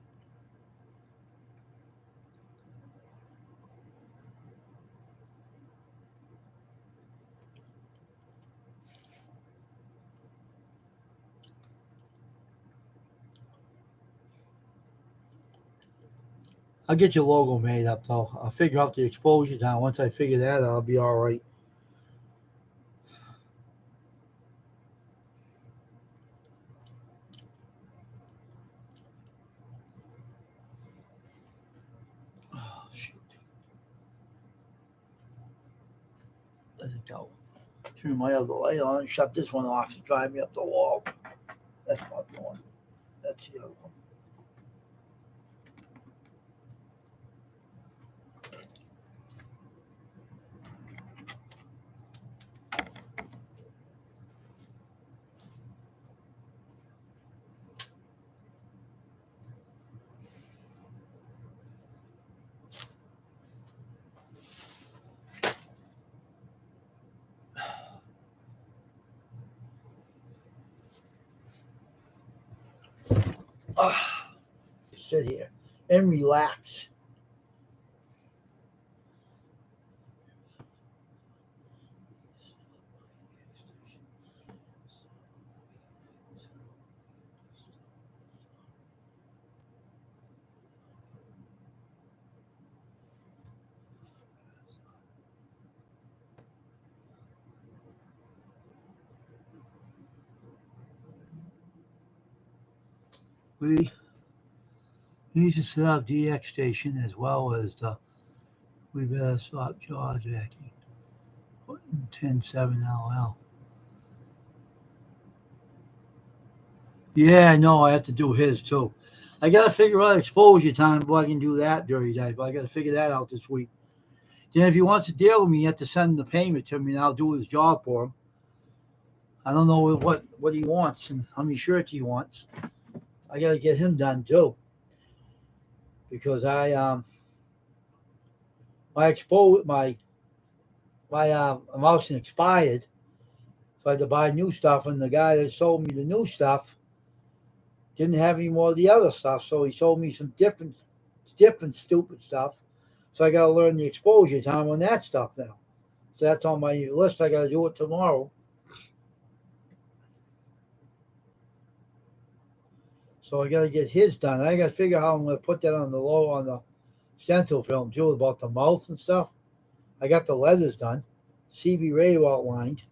I'll get your logo made up though. I'll figure out the exposure time. Once I figure that out, I'll be all right. Oh shoot. Let it go. Turn my other light on and shut this one off to drive me up the wall. That's not the one. That's the other one. Sit here and relax. We need to set up DX station as well as the. We better stop jaw jacking. 10.7 LL. Yeah, I know. I have to do his too. I got to figure out exposure time before I can do that dirty day, but I got to figure that out this week. Then, if he wants to deal with me, he has to send the payment to me, and I'll do his job for him. I don't know what he wants and how many shirts he wants. I got to get him done too, because my emulsion expired, so I had to buy new stuff, and the guy that sold me the new stuff didn't have any more of the other stuff, so he sold me some different stupid stuff. So I got to learn the exposure time on that stuff now. So that's on my list. I got to do it tomorrow. So I got to get his done. I got to figure out how I'm going to put that on the stencil film too, about the mouth and stuff. I got the letters done, CB radio outlined.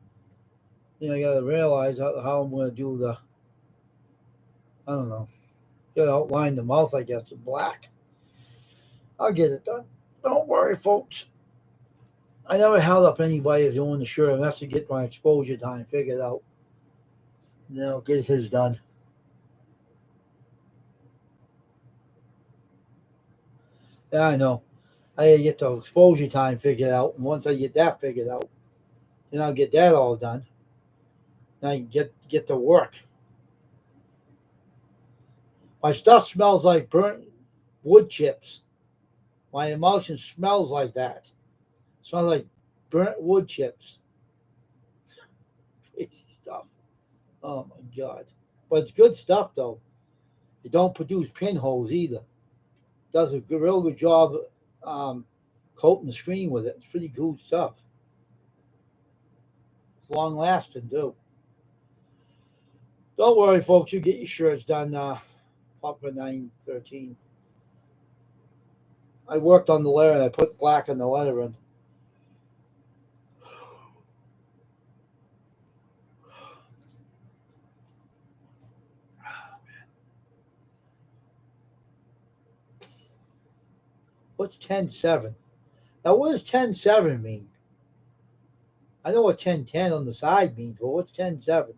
Then I got to realize how I'm going to do the. I don't know. Got to outline the mouth, I guess, in black. I'll get it done. Don't worry, folks. I never held up anybody doing the shirt. I have to get my exposure time figured out. And then I'll get his done. Yeah, I know. I gotta get the exposure time figured out. And once I get that figured out, then I'll get that all done. Then I can get to work. My stuff smells like burnt wood chips. My emulsion smells like that. It smells like burnt wood chips. Crazy stuff. Oh my God. But it's good stuff though. It don't produce pinholes either. It does a real good job coating the screen with it. It's pretty cool stuff. It's long lasting too. Don't worry, folks. You get your shirts done. Papa 913. I worked on the letter and I put black on the lettering. What's 10.7? Now, what does 10.7 mean? I know what 10.10 on the side means, but what's 10.7?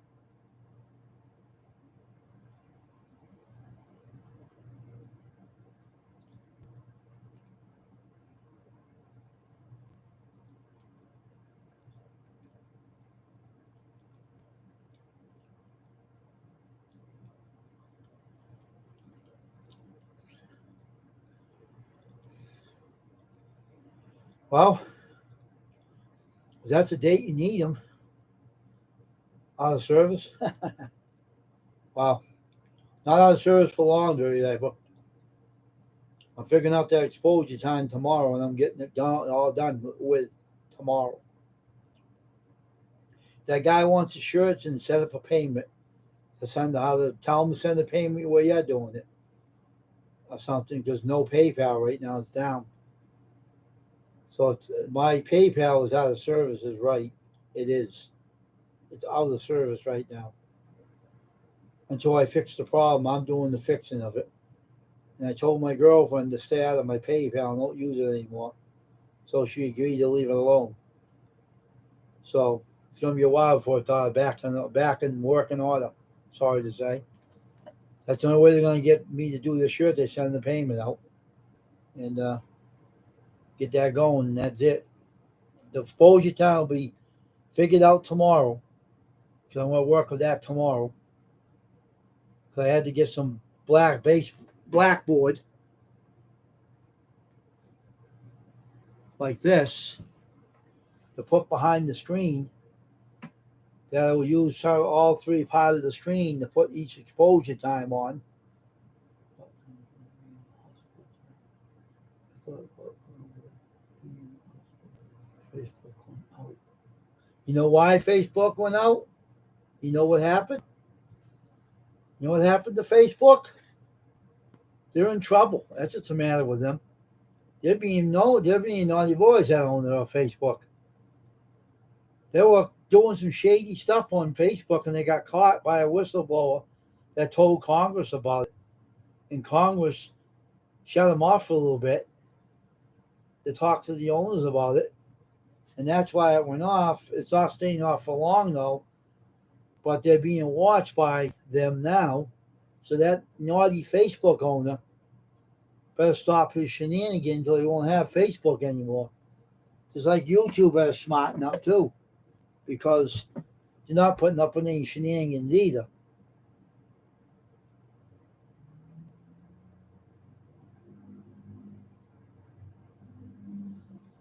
Well, that's the date you need them out of service. Wow. Not out of service for long, dirty day, but I'm figuring out that exposure time tomorrow, and I'm getting it done, all done with tomorrow. That guy wants the shirts and set up a payment to tell him to send the payment where you're doing it or something, because no PayPal right now is down. So my PayPal is out of service, is right. It is. It's out of service right now. Until I fix the problem, I'm doing the fixing of it. And I told my girlfriend to stay out of my PayPal and don't use it anymore. So she agreed to leave it alone. So it's going to be a while before it's back in working order. Sorry to say. That's the only way they're going to get me to do this shirt. They send the payment out. And get that going, and that's it. The exposure time will be figured out tomorrow. So I'm going to work with that tomorrow. Because I had to get some blackboard like this to put behind the screen that I will use all three parts of the screen to put each exposure time on. You know why Facebook went out? You know what happened? You know what happened to Facebook? They're in trouble. That's what's the matter with them. They're being naughty boys that own Facebook. They were doing some shady stuff on Facebook and they got caught by a whistleblower that told Congress about it. And Congress shut them off for a little bit to talk to the owners about it. And that's why it went off. It's not staying off for long though, but they're being watched by them now. So that naughty Facebook owner better stop his shenanigans until he won't have Facebook anymore. Just like YouTube better smarten up too, because you're not putting up with any shenanigans either.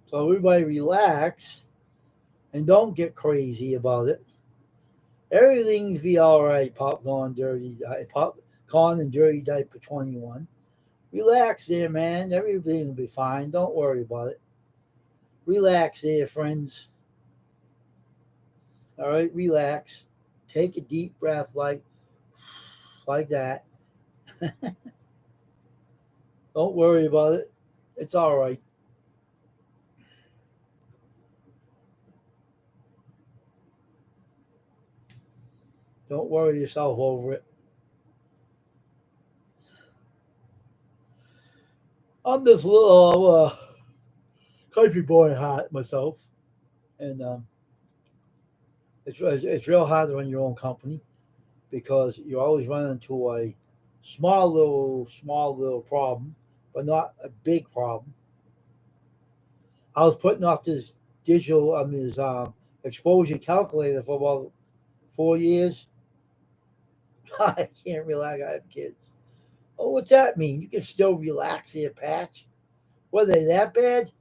So everybody relax and don't get crazy about it. Everything's be all right, Popcorn and Dirty Diaper 21. Relax there, man. Everything will be fine. Don't worry about it. Relax there, friends. All right, relax. Take a deep breath like that. Don't worry about it. It's all right. Don't worry yourself over it. I'm this little country boy heart myself, and it's real hard to run your own company because you always run into a small little problem, but not a big problem. I was putting off this this exposure calculator for about 4 years. I can't relax. I have kids. Oh, what's that mean? You can still relax here, Patch. Were they that bad?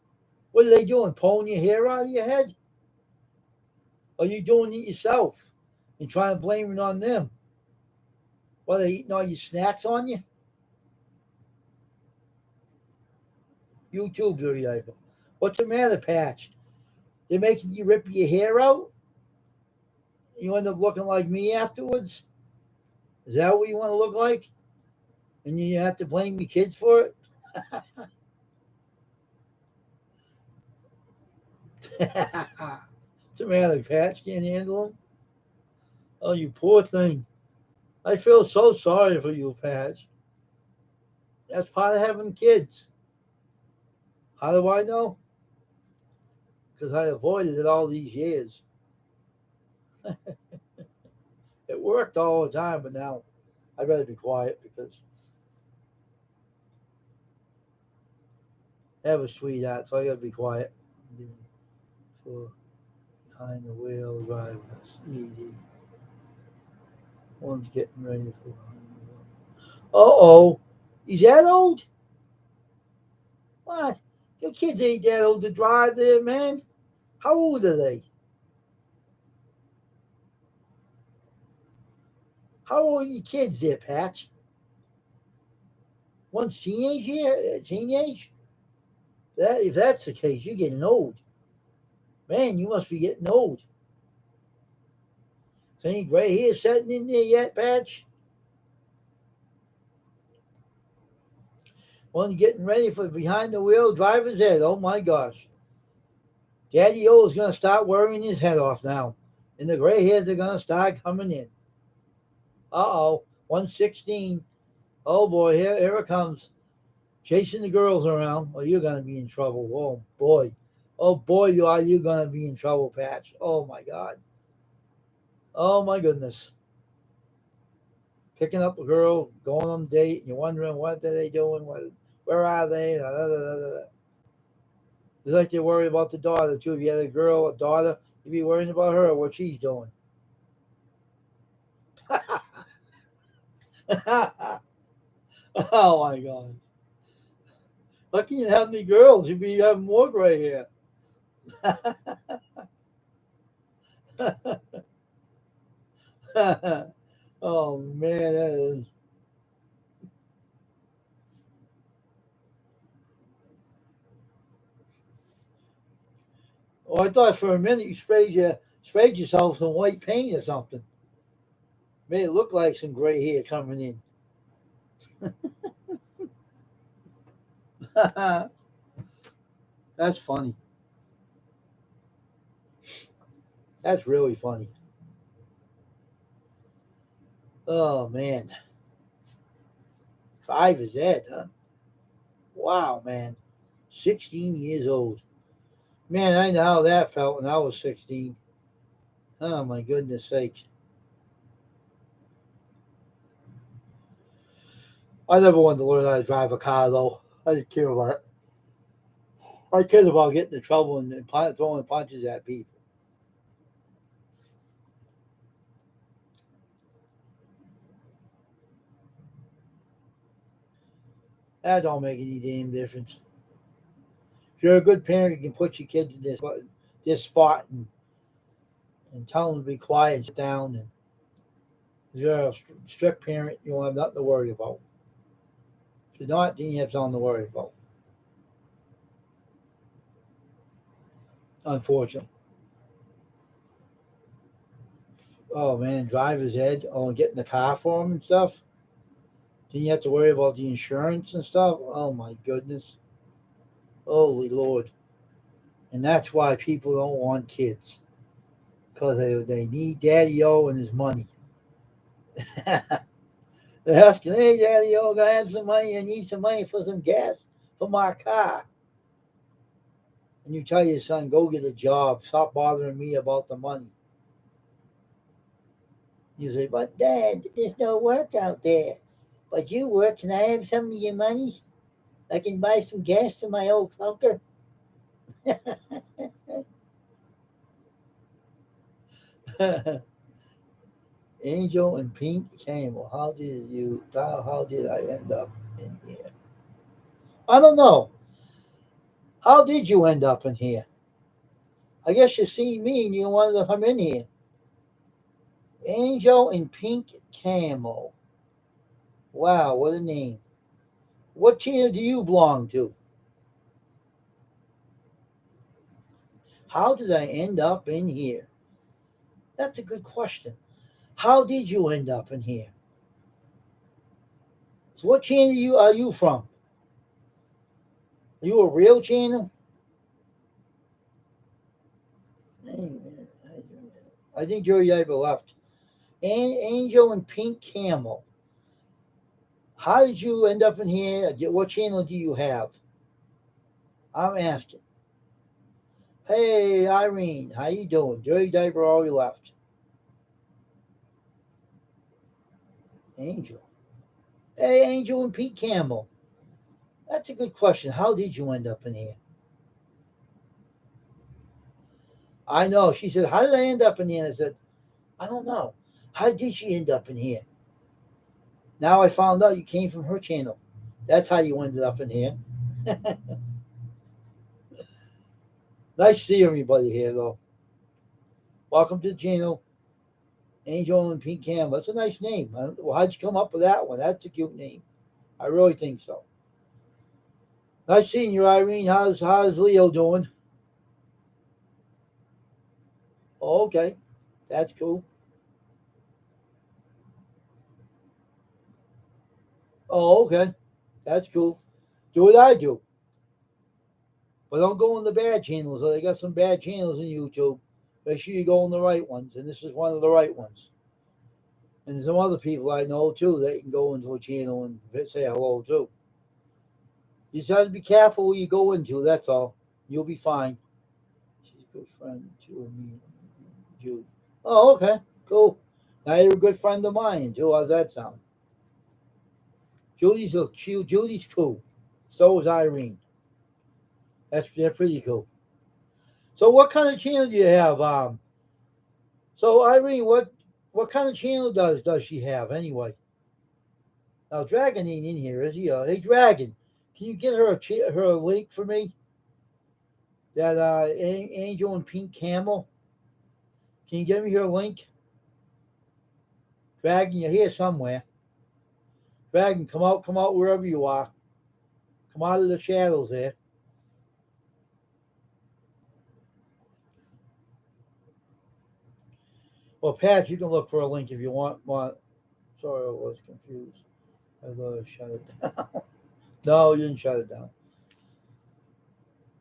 What are they doing? Pulling your hair out of your head? Or are you doing it yourself and trying to blame it on them? What, are they eating all your snacks on you? YouTube video. What's the matter, Patch? They're making you rip your hair out? You end up looking like me afterwards? Is that what you want to look like? And you have to blame your kids for it? What's the matter, Patch? Can't handle them? Oh, you poor thing. I feel so sorry for you, Patch. That's part of having kids. How do I know? Because I avoided it all these years. It worked all the time, but now I'd rather be quiet because I have a sweetheart, so I gotta be quiet. For behind the wheel drivers, ED. One's getting ready for behind the wheel. Oh, he's that old? What? Your kids ain't that old to drive there, man. How old are they? How old are your kids there, Patch? One's teenage year, teenage. That if that's the case, you're getting old, man. You must be getting old. Is any gray hair setting in there yet, Patch? One getting ready for behind the wheel driver's ed. Oh my gosh, Daddy O is gonna start worrying his head off now, and the gray hairs are gonna start coming in. Uh oh, 116. Oh boy, here it comes. Chasing the girls around. Oh, you're gonna be in trouble. Oh boy. Oh boy, you gonna be in trouble, Patch. Oh my God. Oh my goodness. Picking up a girl, going on a date, and you're wondering what are they doing, where are they? Da, da, da, da, da. It's like they worry about the daughter too. If you had a girl, a daughter, you'd be worrying about her, what she's doing. Oh my God. Lucky you didn't have any girls, you'd be having more gray hair. Oh man, that is. Oh, I thought for a minute you sprayed sprayed yourself some white paint or something. Made it look like some gray hair coming in. That's funny. That's really funny. Oh man. 5 is Ed, huh? Wow, man. 16 years old. Man, I know how that felt when I was 16. Oh my goodness sake. I never wanted to learn how to drive a car though. I didn't care about it. I cared about getting in trouble and throwing punches at people. That don't make any damn difference. If you're a good parent, you can put your kids in this spot and tell them to be quiet and sit down. And if you're a strict parent, you won't have nothing to worry about. If you're not, then you have something to worry about. Unfortunately. Oh man, driver's ed. Oh, and getting the car for them and stuff. Then you have to worry about the insurance and stuff. Oh my goodness. Holy Lord. And that's why people don't want kids. Because they need Daddy O and his money. They're asking, hey, Daddy O, I have some money. I need some money for some gas for my car. And you tell your son, go get a job. Stop bothering me about the money. You say, but Dad, there's no work out there. But you work. Can I have some of your money? I can buy some gas for my old clunker. Angel and Pink Camel. How did I end up in here? I don't know. How did you end up in here? I guess you seen me and you wanted to come in here. Angel and Pink Camel. Wow, what a name. What channel do you belong to? How did I end up in here? That's a good question. How did you end up in here? So what channel are you from? Are you a real channel? I think Joey Diver left. Angel and Pink Camel. How did you end up in here? What channel do you have? I'm asking. Hey, Irene, how you doing? Joey Diver already left. Angel. Hey, Angel and Pete Campbell. That's a good question. How did you end up in here? I know. She said, how did I end up in here? I said, I don't know. How did she end up in here? Now I found out you came from her channel. That's how you ended up in here. Nice to see everybody here, though. Welcome to the channel. Angel and Pete Campbell. That's a nice name. Well, how'd you come up with that one? That's a cute name. I really think so. Nice seeing you, Irene. How's Leo doing? Oh, okay. That's cool. Oh, okay. That's cool. Do what I do. But don't go on the bad channels. They got some bad channels in YouTube. Make sure you go on the right ones. And this is one of the right ones. And there's some other people I know too that can go into a channel and say hello too. You just have to be careful where you go into. That's all. You'll be fine. She's a good friend to me, Jude. Oh, okay, cool. Now you're a good friend of mine, Joe. How's that sound? Judy's cool. So is Irene. They're pretty cool. So what kind of channel do you have? So Irene, what kind of channel does she have anyway? Now Dragon ain't in here, is he? Hey Dragon, can you get her a link for me? That Angel and Pink Camel. Can you get me her link? Dragon, you're here somewhere. Dragon, come out wherever you are. Come out of the shadows there. Well, Pat, you can look for a link if you want. Sorry, I was confused. I thought I shut it down. No, you didn't shut it down.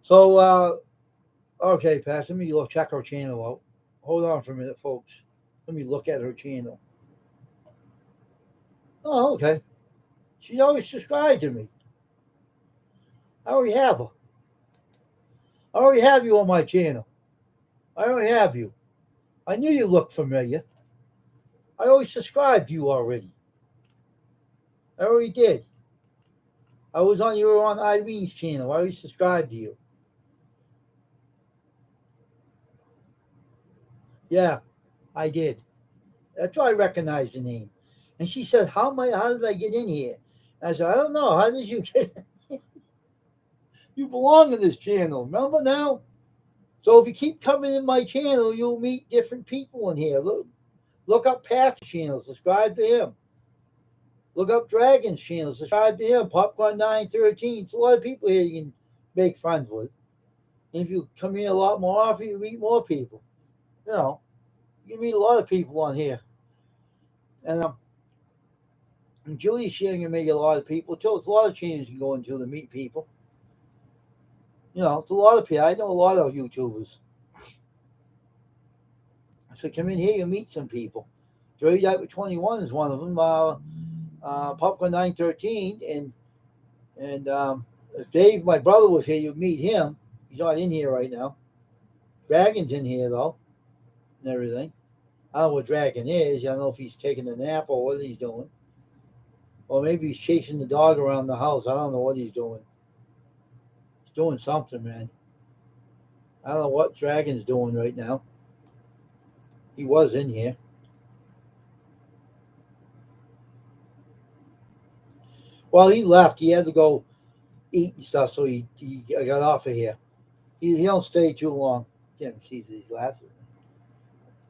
So, okay, Pat, let me look, check her channel out. Hold on for a minute, folks. Let me look at her channel. Oh, okay. She's always subscribed to me. I already have her. I already have you on my channel. I already have you. I knew you looked familiar. I always subscribed to you already. I already did. You were on Irene's channel. I already subscribed to you. Yeah, I did. That's why I recognized the name. And she said, how did I get in here? And I said, I don't know. How did you get You belong in this channel. Remember now? So if you keep coming in my channel, you'll meet different people in here. Look up Pat's channel, subscribe to him. Look up Dragon's channel, subscribe to him. Popcorn 913. It's a lot of people here you can make friends with. And if you come here a lot more often, you meet more people. You know, you meet a lot of people on here. And Julie's sharing and meet a lot of people too. It's a lot of channels you can go into to meet people. You know, it's a lot of people. I know a lot of YouTubers. So come in here, you meet some people. Dirty Diaper 21 is one of them. Popcorn 913 and if Dave, my brother, was here, you'd meet him. He's not in here right now. Dragon's in here though, and everything. I don't know what Dragon is. I don't know if he's taking a nap or what he's doing. Or maybe he's chasing the dog around the house. I don't know what he's doing. He's doing something, man. I don't know what Dragon's doing right now. He was in here. Well, he left. He had to go eat and stuff, so he got off of here. He don't stay too long. Can't even see through these glasses.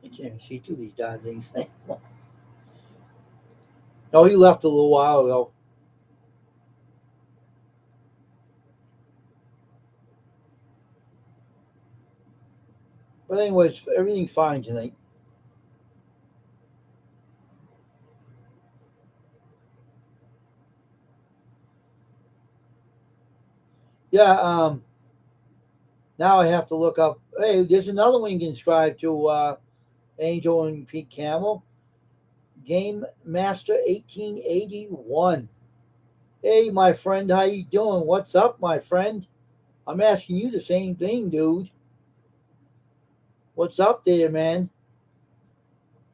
I can't even see through these darn things. No, he left a little while ago. But anyways, everything's fine tonight. Yeah, now I have to look up. Hey, there's another one you can subscribe to, Angel and Pete Camel. Game Master 1881. Hey, my friend, how you doing? What's up, my friend? I'm asking you the same thing, dude. What's up there, man?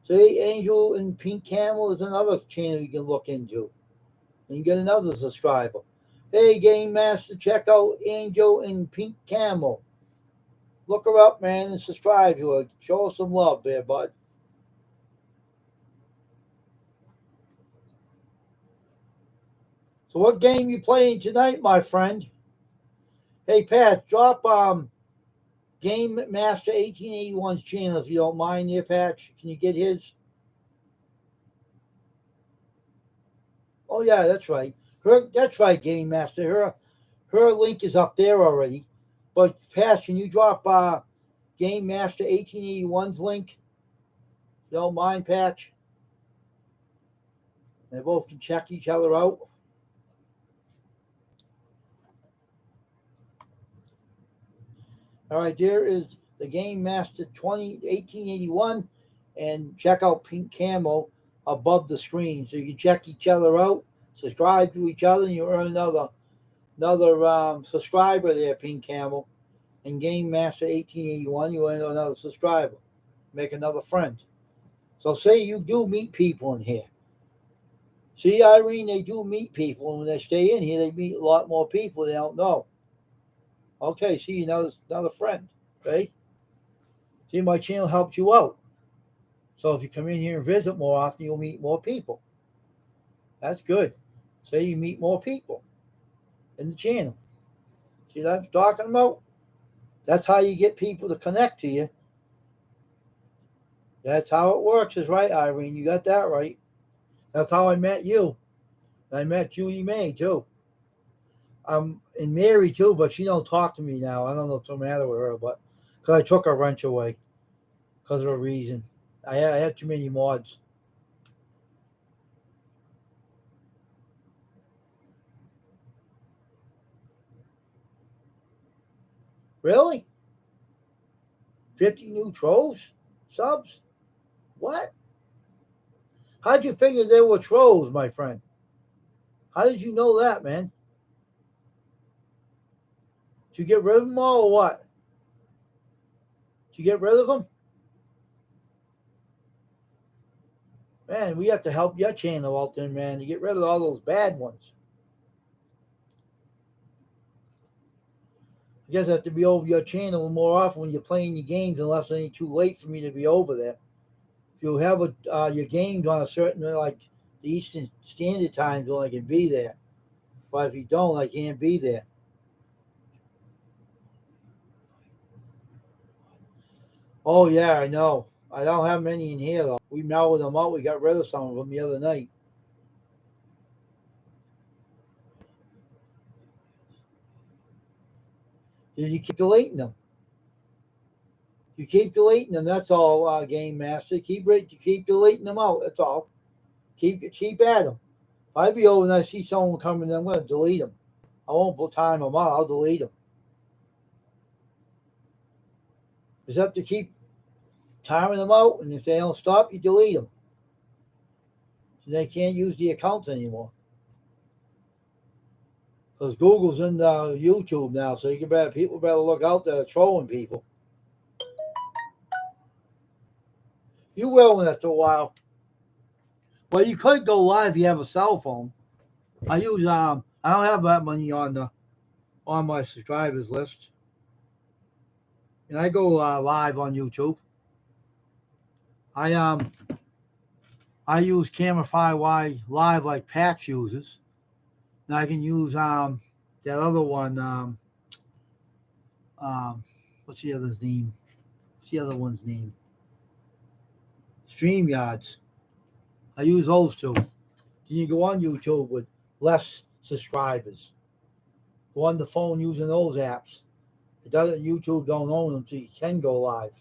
See, Angel and Pink Camel is another channel you can look into. And you get another subscriber. Hey, Game Master, check out Angel and Pink Camel. Look her up, man, and subscribe to her. Show her some love there, bud. So what game you playing tonight, my friend? Hey, Pat, drop Game Master 1881's channel if you don't mind there, Patch. Can you get his? Oh yeah, that's right. That's right, Game Master. Her link is up there already. But Patch, can you drop Game Master 1881's link? If you don't mind, Patch. They both can check each other out. All right, there is the Game Master 1881, and check out Pink Camo above the screen so you can check each other out, subscribe to each other, and you earn another subscriber there, Pink Camel. And Game Master 1881, you earn another subscriber, make another friend. So say you do meet people in here. See, Irene, they do meet people, and when they stay in here, they meet a lot more people they don't know. Okay, see, another friend, okay? See, my channel helps you out. So if you come in here and visit more often, you'll meet more people. That's good. Say you meet more people in the channel. See what I'm talking about? That's how you get people to connect to you. That's how it works, is right, Irene. You got that right. That's how I met you. I met Julie May too. And Mary too, but she don't talk to me now. I don't know what's the matter with her, but because I took her wrench away because of a reason. I had too many mods. Really? 50 new trolls? Subs? What? How'd you figure they were trolls, my friend? How did you know that, man? Did you get rid of them all or what? Did you get rid of them? Man, we have to help your channel out there, man, to get rid of all those bad ones. I guess I have to be over your channel more often when you're playing your games, unless it ain't too late for me to be over there. If you have your games on a certain, like the Eastern Standard Time zone, I can be there. But if you don't, I can't be there. Oh, yeah, I know. I don't have many in here, though. We mellowed them out. We got rid of some of them the other night. And you keep deleting them. You keep deleting them. That's all, Game Master. Keep deleting them out. That's all. Keep at them. If I be over and I see someone coming, I'm going to delete them. I won't put time them out. I'll delete them. It's up to keep timing them out, and if they don't stop, you delete them. So they can't use the accounts anymore. Because Google's in YouTube now, so people better look out there trolling people. You will after a while. Well, you could go live if you have a cell phone. I use I don't have that many on my subscribers list, and I go live on YouTube. I use Camify Live like Patch uses, and I can use that other one. What's the other's name? What's the other one's name? StreamYards. I use those two. Then you go on YouTube with less subscribers. Go on the phone using those apps. It doesn't. YouTube don't own them, so you can go live.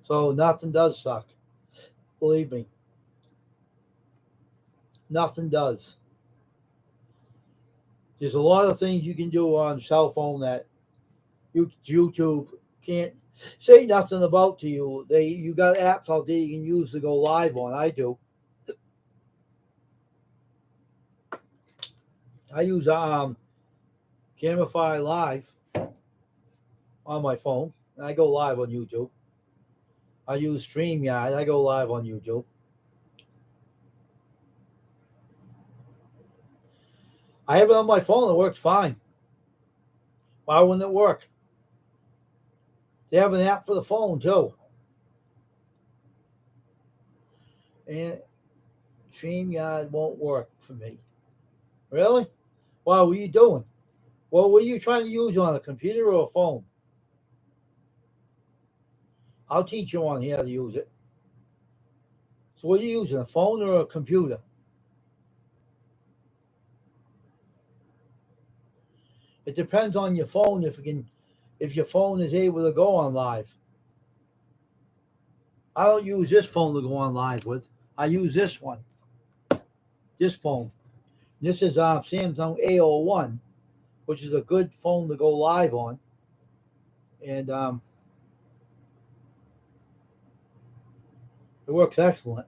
So nothing does suck. Believe me. Nothing does. There's a lot of things you can do on cell phone that YouTube can't say nothing about to you. You got apps out there you can use to go live on. I do. I use Camify Live on my phone, and I go live on YouTube. I use StreamYard. I go live on YouTube. I have it on my phone. It works fine. Why wouldn't it work? They have an app for the phone too. And StreamYard won't work for me. Really? Wow, what are you doing? Well, what are you trying to use on a computer or a phone? I'll teach you on here how to use it. So what are you using, a phone or a computer? It depends on your phone if your phone is able to go on live. I don't use this phone to go on live with. I use this one. This phone. This is Samsung A01, which is a good phone to go live on. And it works excellent.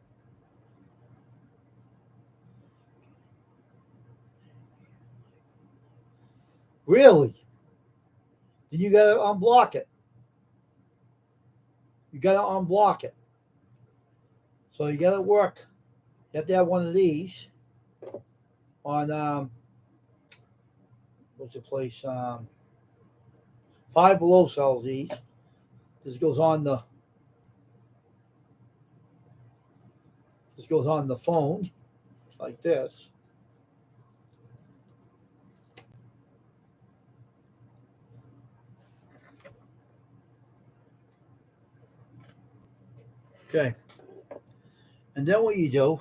Really? Then you gotta unblock it. You gotta unblock it. So you gotta work. You have to have one of these on what's the place? Five Below sells these. This goes on the phone like this. Okay. And then what you do,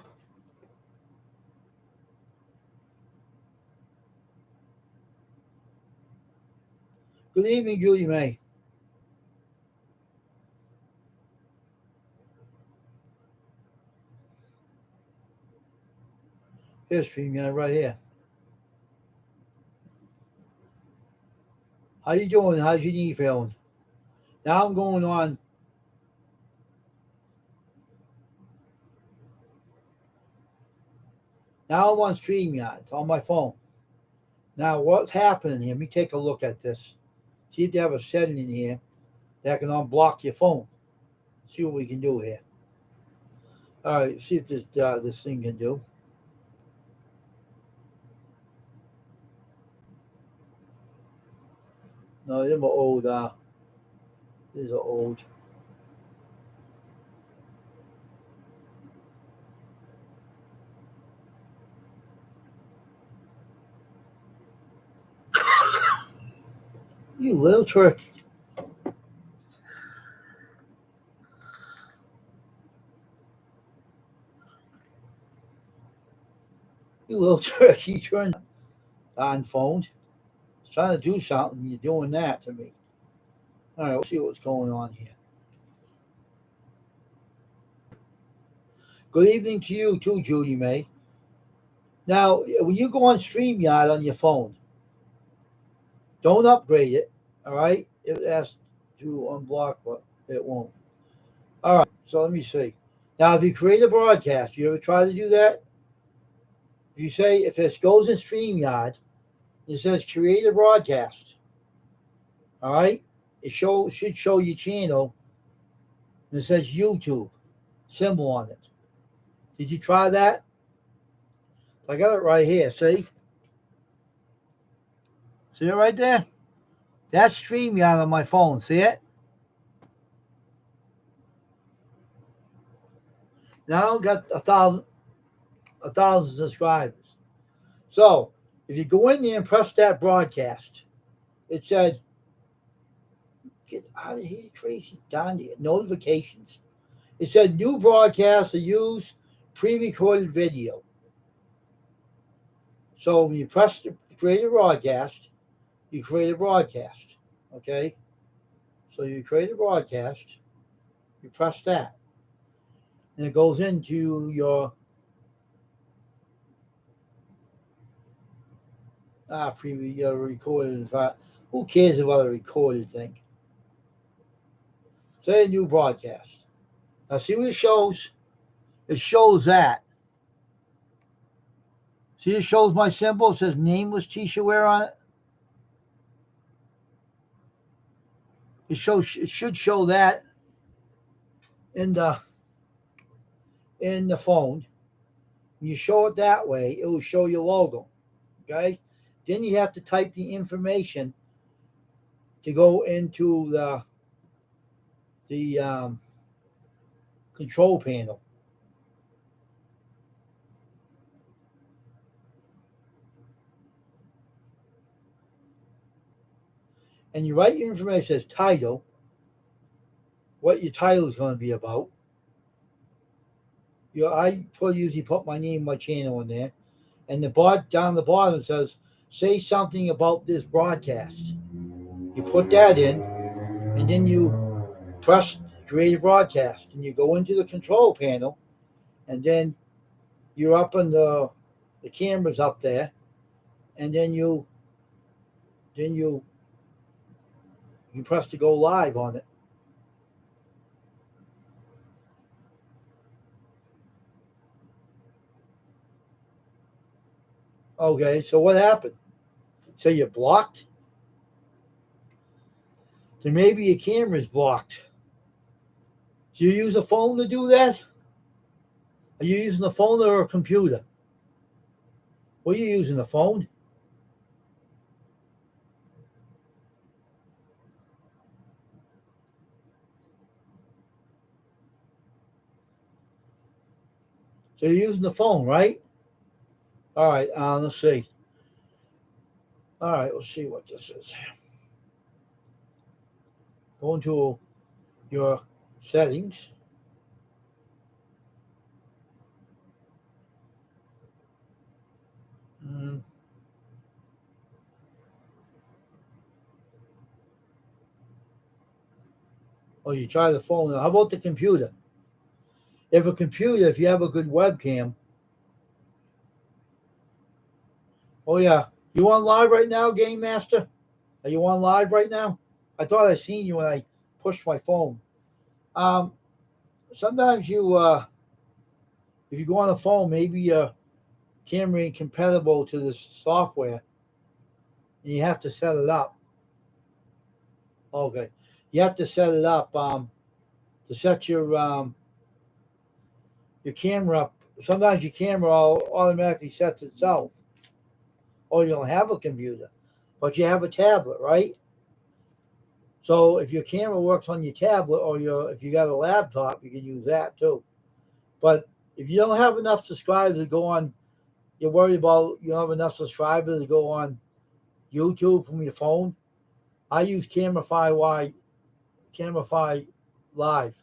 good evening, Julie May. Here's StreamYard right here. How you doing? How's your knee feeling? Now I'm going on. Now I'm on StreamYard. It's on my phone. Now what's happening here? Let me take a look at this. See if they have a setting in here that can unblock your phone. See what we can do here. All right, see if this thing can do. No, these are old. These are old. You little turkey. You little turkey. Turn on phone. It's trying to do something. You're doing that to me. All right, let's see what's going on here. Good evening to you too, Judy May. Now, when you go on StreamYard on your phone, don't upgrade it. All right, it asks to unblock, but it won't. All right, so let me see. Now, if you create a broadcast, you ever try to do that? If you say, if it goes in StreamYard, it says create a broadcast. All right, it should show your channel. And it says YouTube symbol on it. Did you try that? I got it right here. See? See it right there? That's StreamYard on my phone. See it? Now I don't got a thousand subscribers. So if you go in there and press that broadcast, it said, get out of here, crazy down there. Notifications. It said new broadcasts are used pre-recorded video. So when you press to create a broadcast, you create a broadcast. Okay? So you create a broadcast, you press that, and it goes into your recorded. Who cares about a recorded thing? Say a new broadcast. Now see what it shows? It shows that. See, it shows my symbol. It says nameless Tisha Ware on it. It should show that in the phone. When you show it that way, it will show your logo. Okay? Then you have to type the information to go into the control panel. And you write your information as title, what your title is going to be about. I usually put my name, my channel in there, and down the bottom it says, say something about this broadcast. You put that in, and then you press create a broadcast, and you go into the control panel, and then you're up on the cameras up there, and then you press to go live on it. Okay, so what happened? So you're blocked? Then maybe your camera's blocked. Do you use a phone to do that? Are you using a phone or a computer? What are you using, a phone? So you're using the phone, right? All right, let's see. All right, let's see what this is. Go into your settings. Oh, you try the phone. How about the computer? If you have a good webcam, Oh yeah, you on live right now, Game Master? Are you on live right now? I thought I seen you when I pushed my phone. Um, sometimes if you go on the phone, maybe your camera ain't compatible to the software, and you have to set it up. Okay, you have to set it up to set your camera up. Sometimes your camera automatically sets itself, or you don't have a computer, but you have a tablet, right? So if your camera works on your tablet, or if you got a laptop, you can use that too. But if you don't have enough subscribers to go on, you're worried about you don't have enough subscribers to go on YouTube from your phone. I use Camify Live.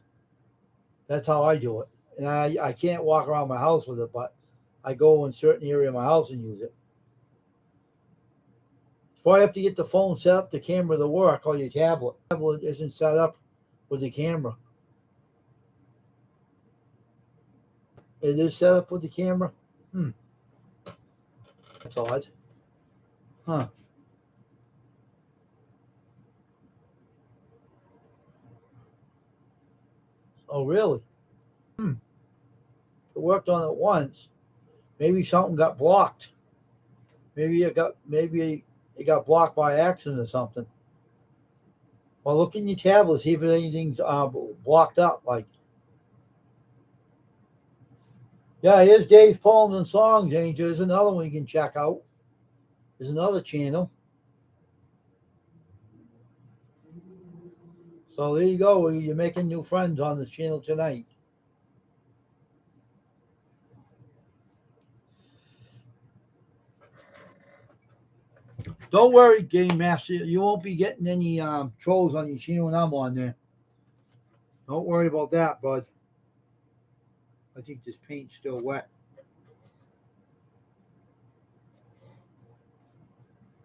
That's how I do it. And I can't walk around my house with it, but I go in certain area of my house and use it. So I have to get the phone set up, the camera to work, or your tablet. The tablet isn't set up with the camera. It is set up with the camera? That's odd. Huh. Oh, really? Hmm. It worked on it once. Maybe something got blocked. Maybe it got blocked by accident or something. Well, look in your tablet, see if anything's blocked up. Like, yeah, here's Dave's Poems and Songs, Angel. There's another one you can check out. There's another channel. So there you go. You're making new friends on this channel tonight. Don't worry, Game Master. You won't be getting any trolls on your channel when I'm on there. Don't worry about that, bud. I think this paint's still wet.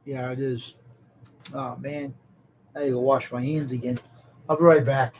Yeah, it is. Oh, man. I gotta go wash my hands again. I'll be right back.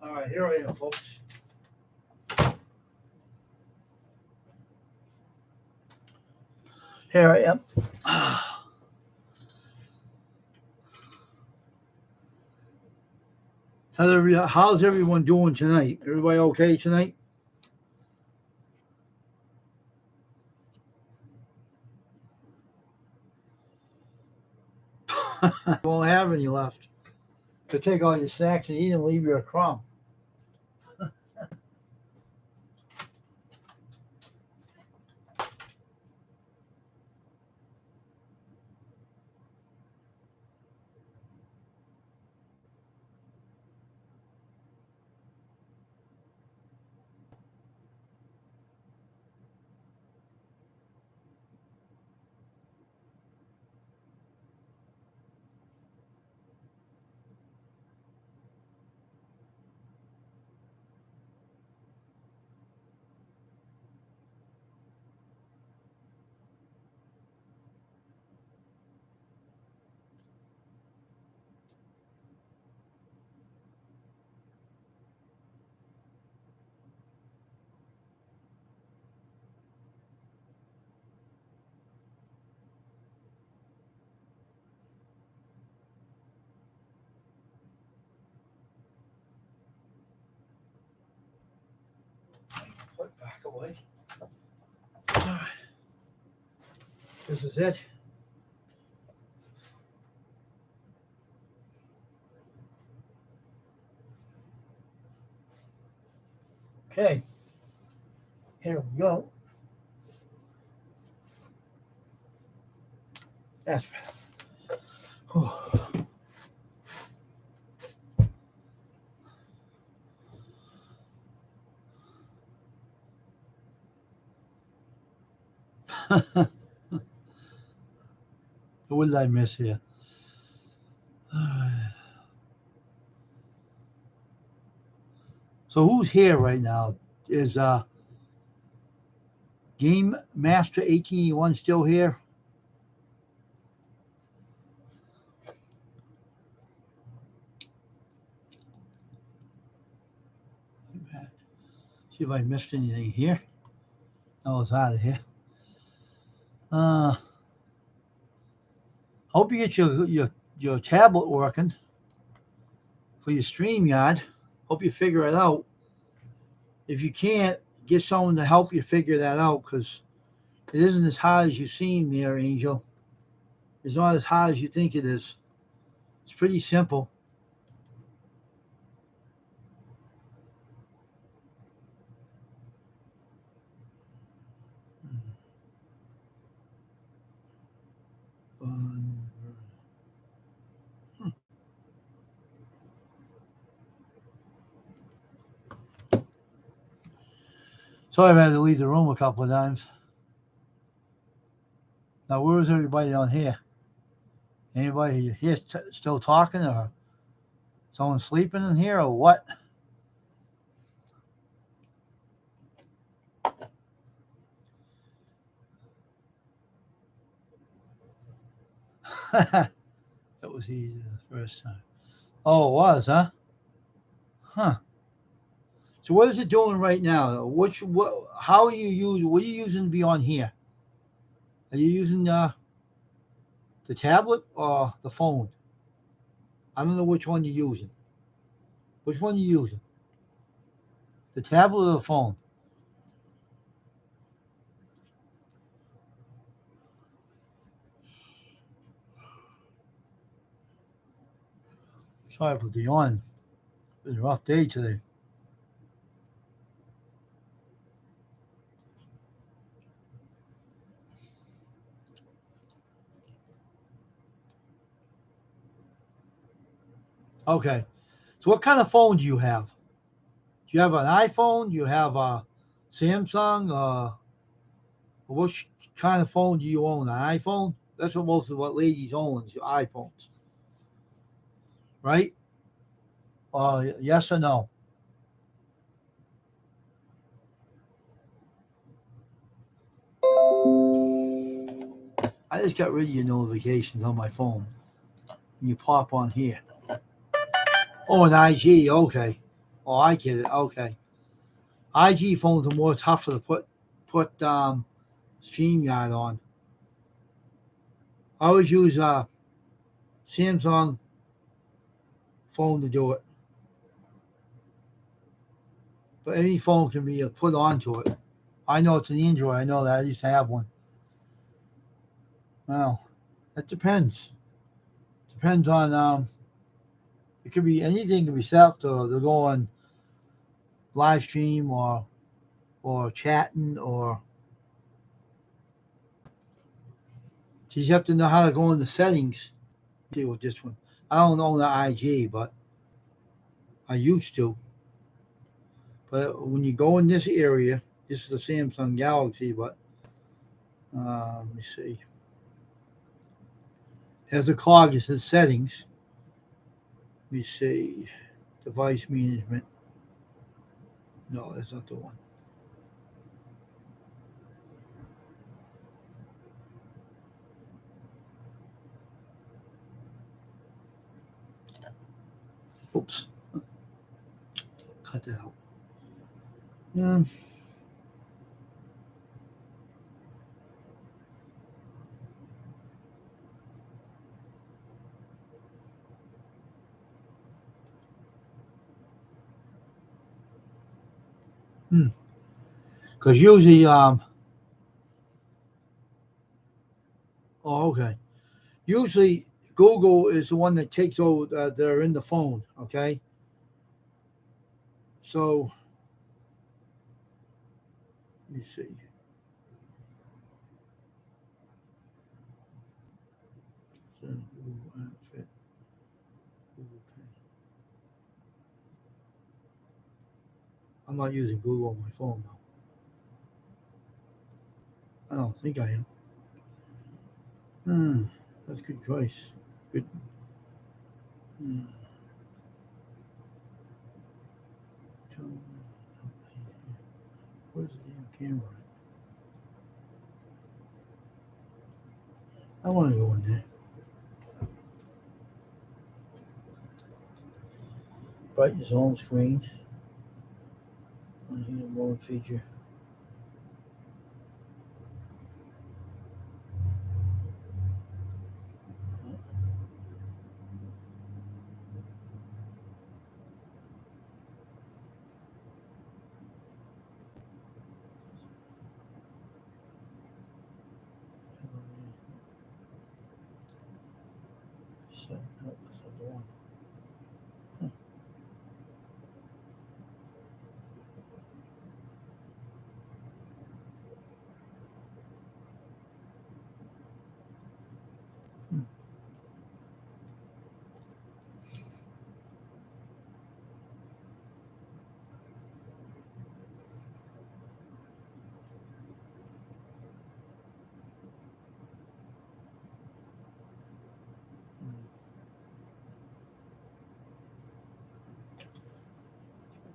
All right, here I am, folks. Here I am. How's everyone doing tonight? Everybody okay tonight? You won't have any left. To take all your snacks and eat them, leave you a crumb. Put it back away. All right. This is it. Okay. Here we go. That's better. What did I miss here? So who's here right now? Is Game Master 1881 still here? See if I missed anything here. Oh, it's out of here. Hope you get your tablet working for your StreamYard. Hope you figure it out. If you can't, get someone to help you figure that out, because it isn't as hard as you seem there, Angel. It's not as hard as you think it is. It's pretty simple. So I've had to leave the room a couple of times. Now, where is everybody on here? Anybody here still talking, or someone sleeping in here, or what? That was easy the first time. Oh, it was, huh? Huh. So what is it doing right now? How are you using? What are you using to be on here? Are you using the tablet or the phone? I don't know which one you're using. Which one are you using? The tablet or the phone? Sorry for the yawn. It was a rough day today. Okay. So what kind of phone do you have? Do you have an iPhone? Do you have a Samsung? Which kind of phone do you own? An iPhone? That's what most of what ladies own is iPhones. Right? Yes or no? I just got rid of your notifications on my phone. And you pop on here. Oh, an IG. Okay. Oh, I get it. Okay. IG phones are more tougher to put StreamYard on. I always use a Samsung phone to do it, but any phone can be put onto it. I know it's an Android. I know that. I used to have one. Well, it depends. Depends on it could be anything can be set up to go on live stream or chatting or you just have to know how to go in the settings. See with this one. I don't own the IG, but I used to. But when you go in this area, this is the Samsung Galaxy, but let me see. There's a cog. It says settings. Let me see. Device management. No, that's not the one. Oops. Cut that out. Because usually, oh, okay. Usually, Google is the one that takes over. They're in the phone. Okay. So let me see. Google Fit, Google Pay. I'm not using Google on my phone now. I don't think I am. That's a good choice. Good. Where's the damn camera? I want to go in there. Brightness home screen. On here, mode feature. So, no, that's not the one.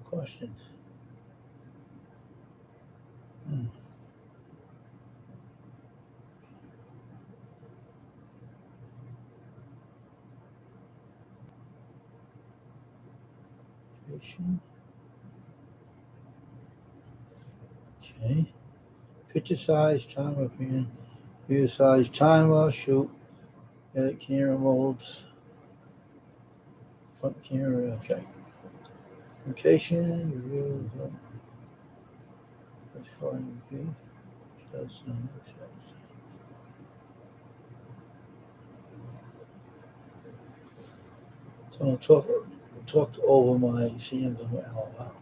Question. Okay. Picture size, timer pan, view size, timer, shoot, edit camera modes, front camera, okay. Location, review, that's calling okay. That's so I'll talk over my Samsung. Oh, wow.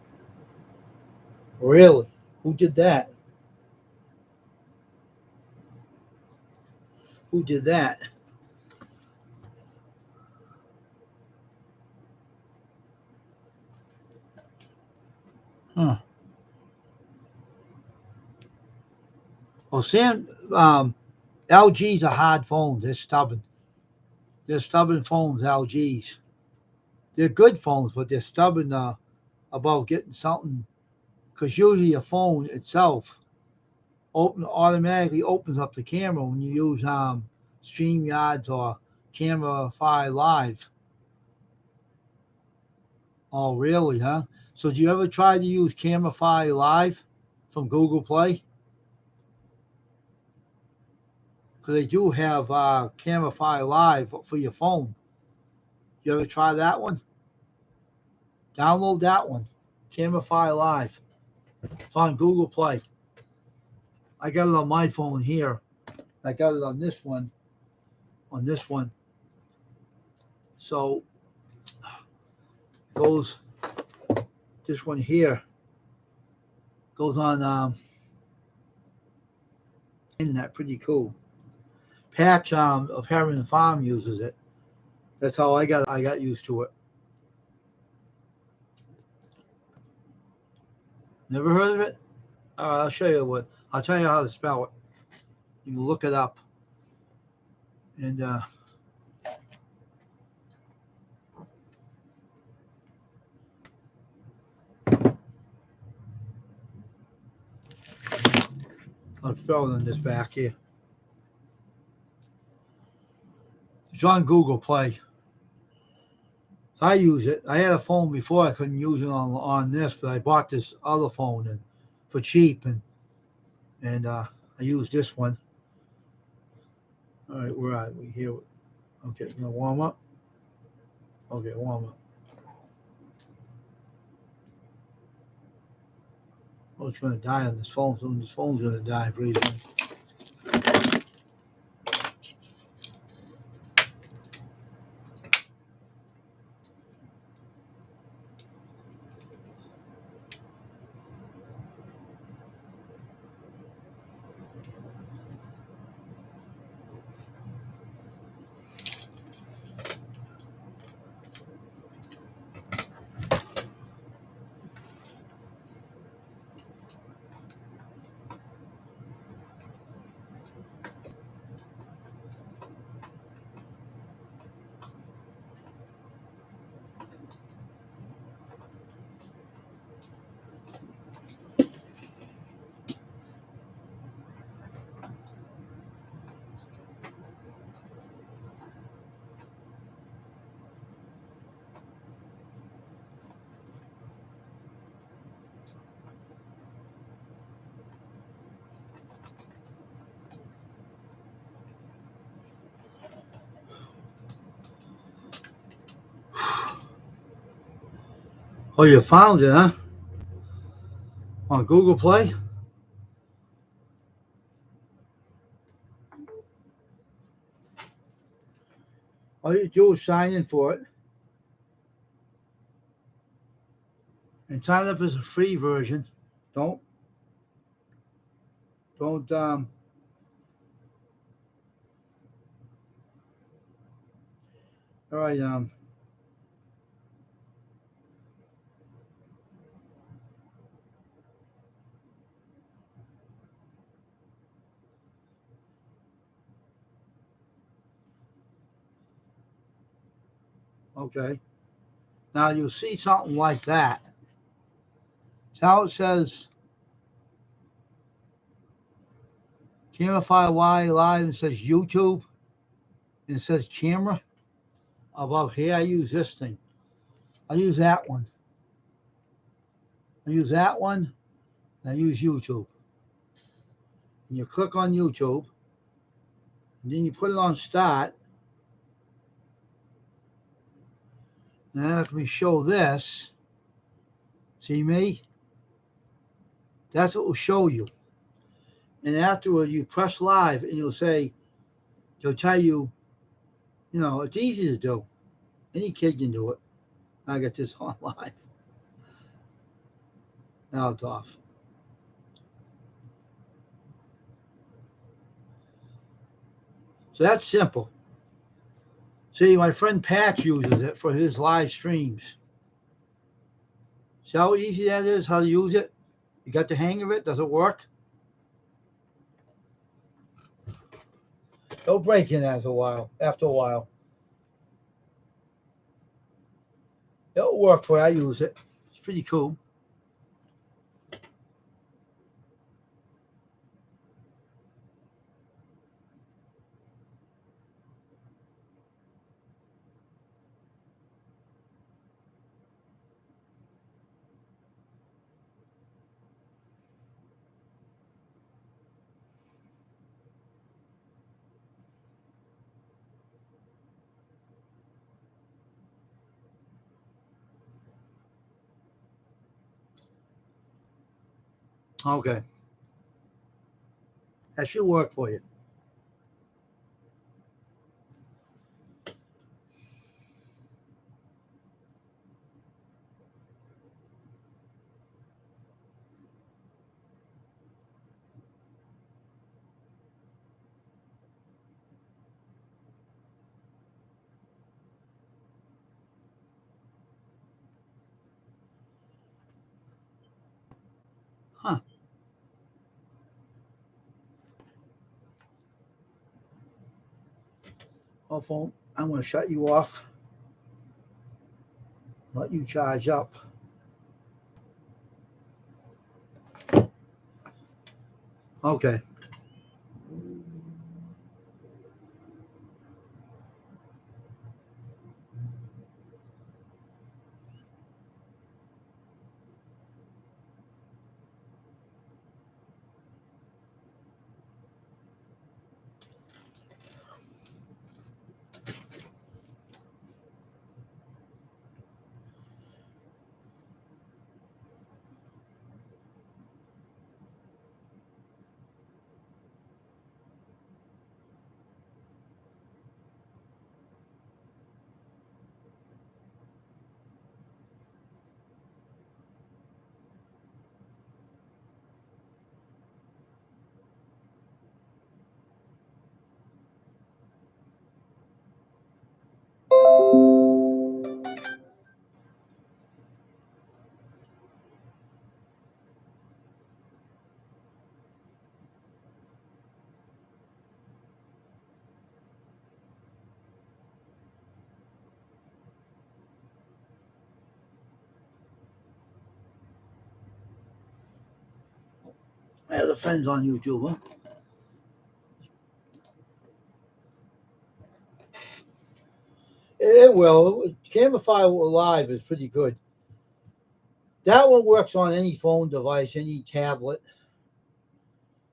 Really? Who did that? Who did that? Huh. Well, LGs are hard phones. They're stubborn. They're stubborn phones, LGs. They're good phones, but they're stubborn about getting something. Because usually a phone itself automatically opens up the camera when you use StreamYards or Camera Fi Live. Oh, really, huh? So, do you ever try to use Camify Live from Google Play? Because they do have Camify Live for your phone. You ever try that one? Download that one, Camify Live. It's on Google Play. I got it on my phone here. I got it on this one. On this one. So goes this one here goes on internet. Pretty cool. Patch of Heron Farm uses it. That's how I got used to it. Never heard of it? All right, I'll show you what. I'll tell you how to spell it. You can look it up. And I'll spell it on this back here. It's on Google Play. I use it. I had a phone before. I couldn't use it on this, but I bought this other phone and for cheap, and I used this one. All right, where are we here? Okay, you gonna warm up? Okay, warm up. Oh, it's gonna die on this phone. So this phone's gonna die pretty soon. Oh, you found it, huh? On Google Play? All you do is sign in for it. And sign up as a free version. Don't don't all right, okay. Now you'll see something like that. It's how it says Camify Y Live and it says YouTube and it says camera above here. I use this thing. I use that one. I use that one. And I use YouTube. And you click on YouTube. And then you put it on start. And let me show this. See me? That's what will show you. And afterward, you press live and it'll tell you, it's easy to do. Any kid can do it. I got this on live. Now it's off. So that's simple. See, my friend Patch uses it for his live streams. See how easy that is, how to use it? You got the hang of it? Does it work? It'll break in after a while. It'll work for you. I use it. It's pretty cool. Okay. That should work for you. Huh. Well, phone, I'm going to shut you off, let you charge up. Okay. I have the friends on YouTube, huh? It will. Camify Live is pretty good. That one works on any phone device, any tablet.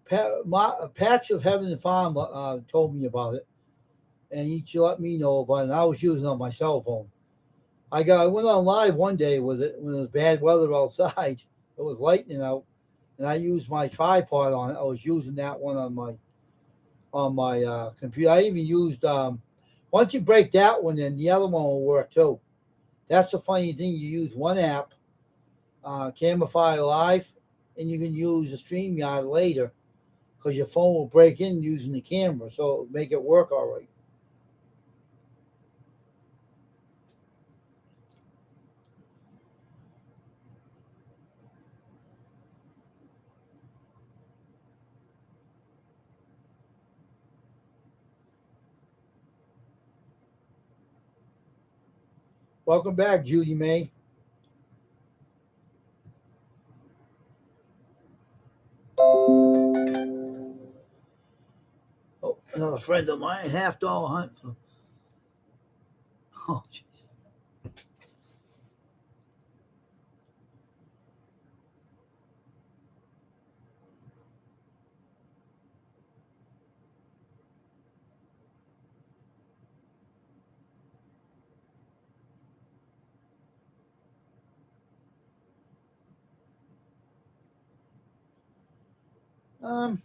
Patch of Heaven and Farm told me about it, and he let me know about it. And I was using it on my cell phone. I went on live one day with it when it was bad weather outside. It was lightning out, and I used my tripod on it. I was using that one on my computer. I even used once you break that one, then the other one will work too. That's the funny thing. You use one app, Camify Live, and you can use the StreamYard later because your phone will break in using the camera, so it'll make it work all right. Welcome back, Judy May. Oh, another friend of mine, Half Dollar Hunt. Oh, um,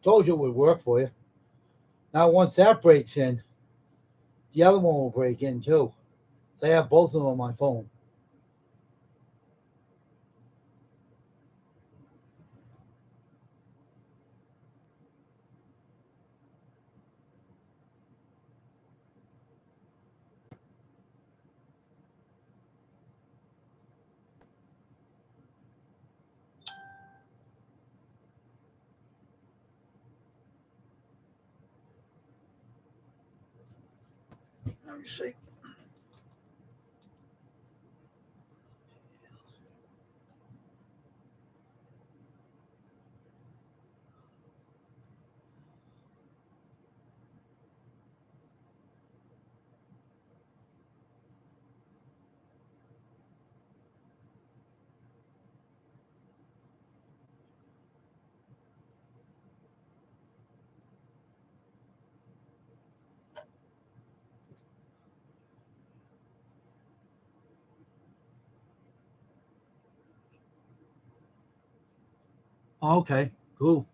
Told you it would work for you. Now, once that breaks in, the other one will break in too. So I have both of them on my phone. Let me see. Okay, cool.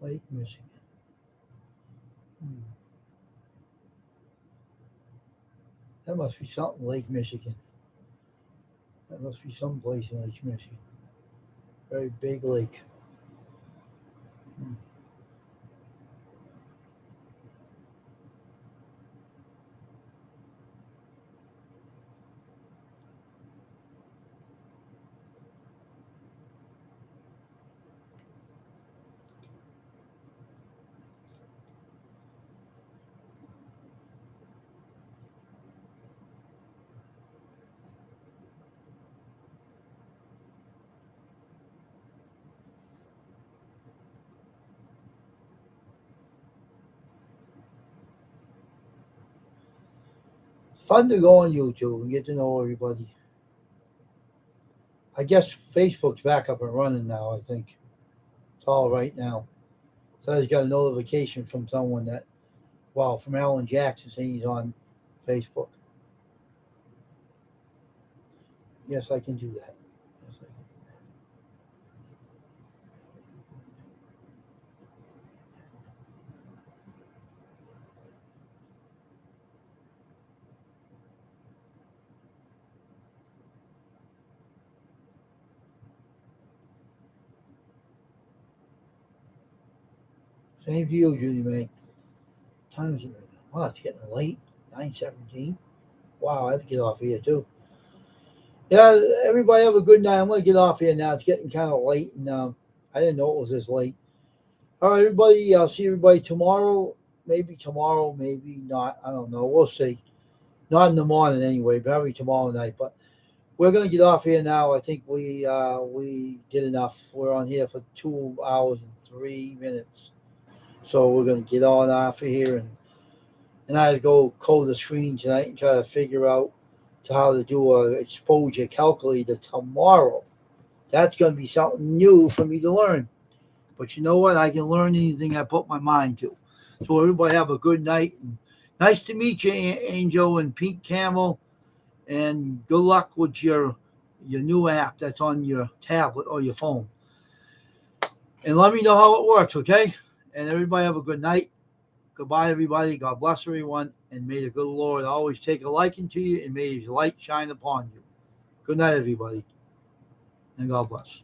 Lake Michigan. That must be something, Lake Michigan. That must be some place in Lake Michigan. Very big lake. It's fun to go on YouTube and get to know everybody. I guess Facebook's back up and running now, I think. It's all right now. So I just got a notification from someone that, well, from Alan Jackson saying he's on Facebook. Yes, I can do that. Yes, I can do that. Same to you, Judy May. Times are, wow, it's getting late. 9:17. Wow, I have to get off here too. Yeah, everybody have a good night. I'm going to get off here now. It's getting kind of late, and I didn't know it was this late. All right, everybody. I'll see everybody tomorrow. Maybe tomorrow, maybe not. I don't know. We'll see. Not in the morning anyway, probably tomorrow night. But we're going to get off here now. I think we did enough. We're on here for 2 hours and 3 minutes. So we're going to get on off of here. And I have to go code the screen tonight and try to figure out how to do a exposure calculator tomorrow. That's going to be something new for me to learn. But you know what? I can learn anything I put my mind to. So everybody have a good night. And nice to meet you, Angel and Pink Camel. And good luck with your new app that's on your tablet or your phone. And let me know how it works, okay? And everybody have a good night. Goodbye, everybody. God bless everyone. And may the good Lord always take a liking to you, and may his light shine upon you. Good night, everybody. And God bless.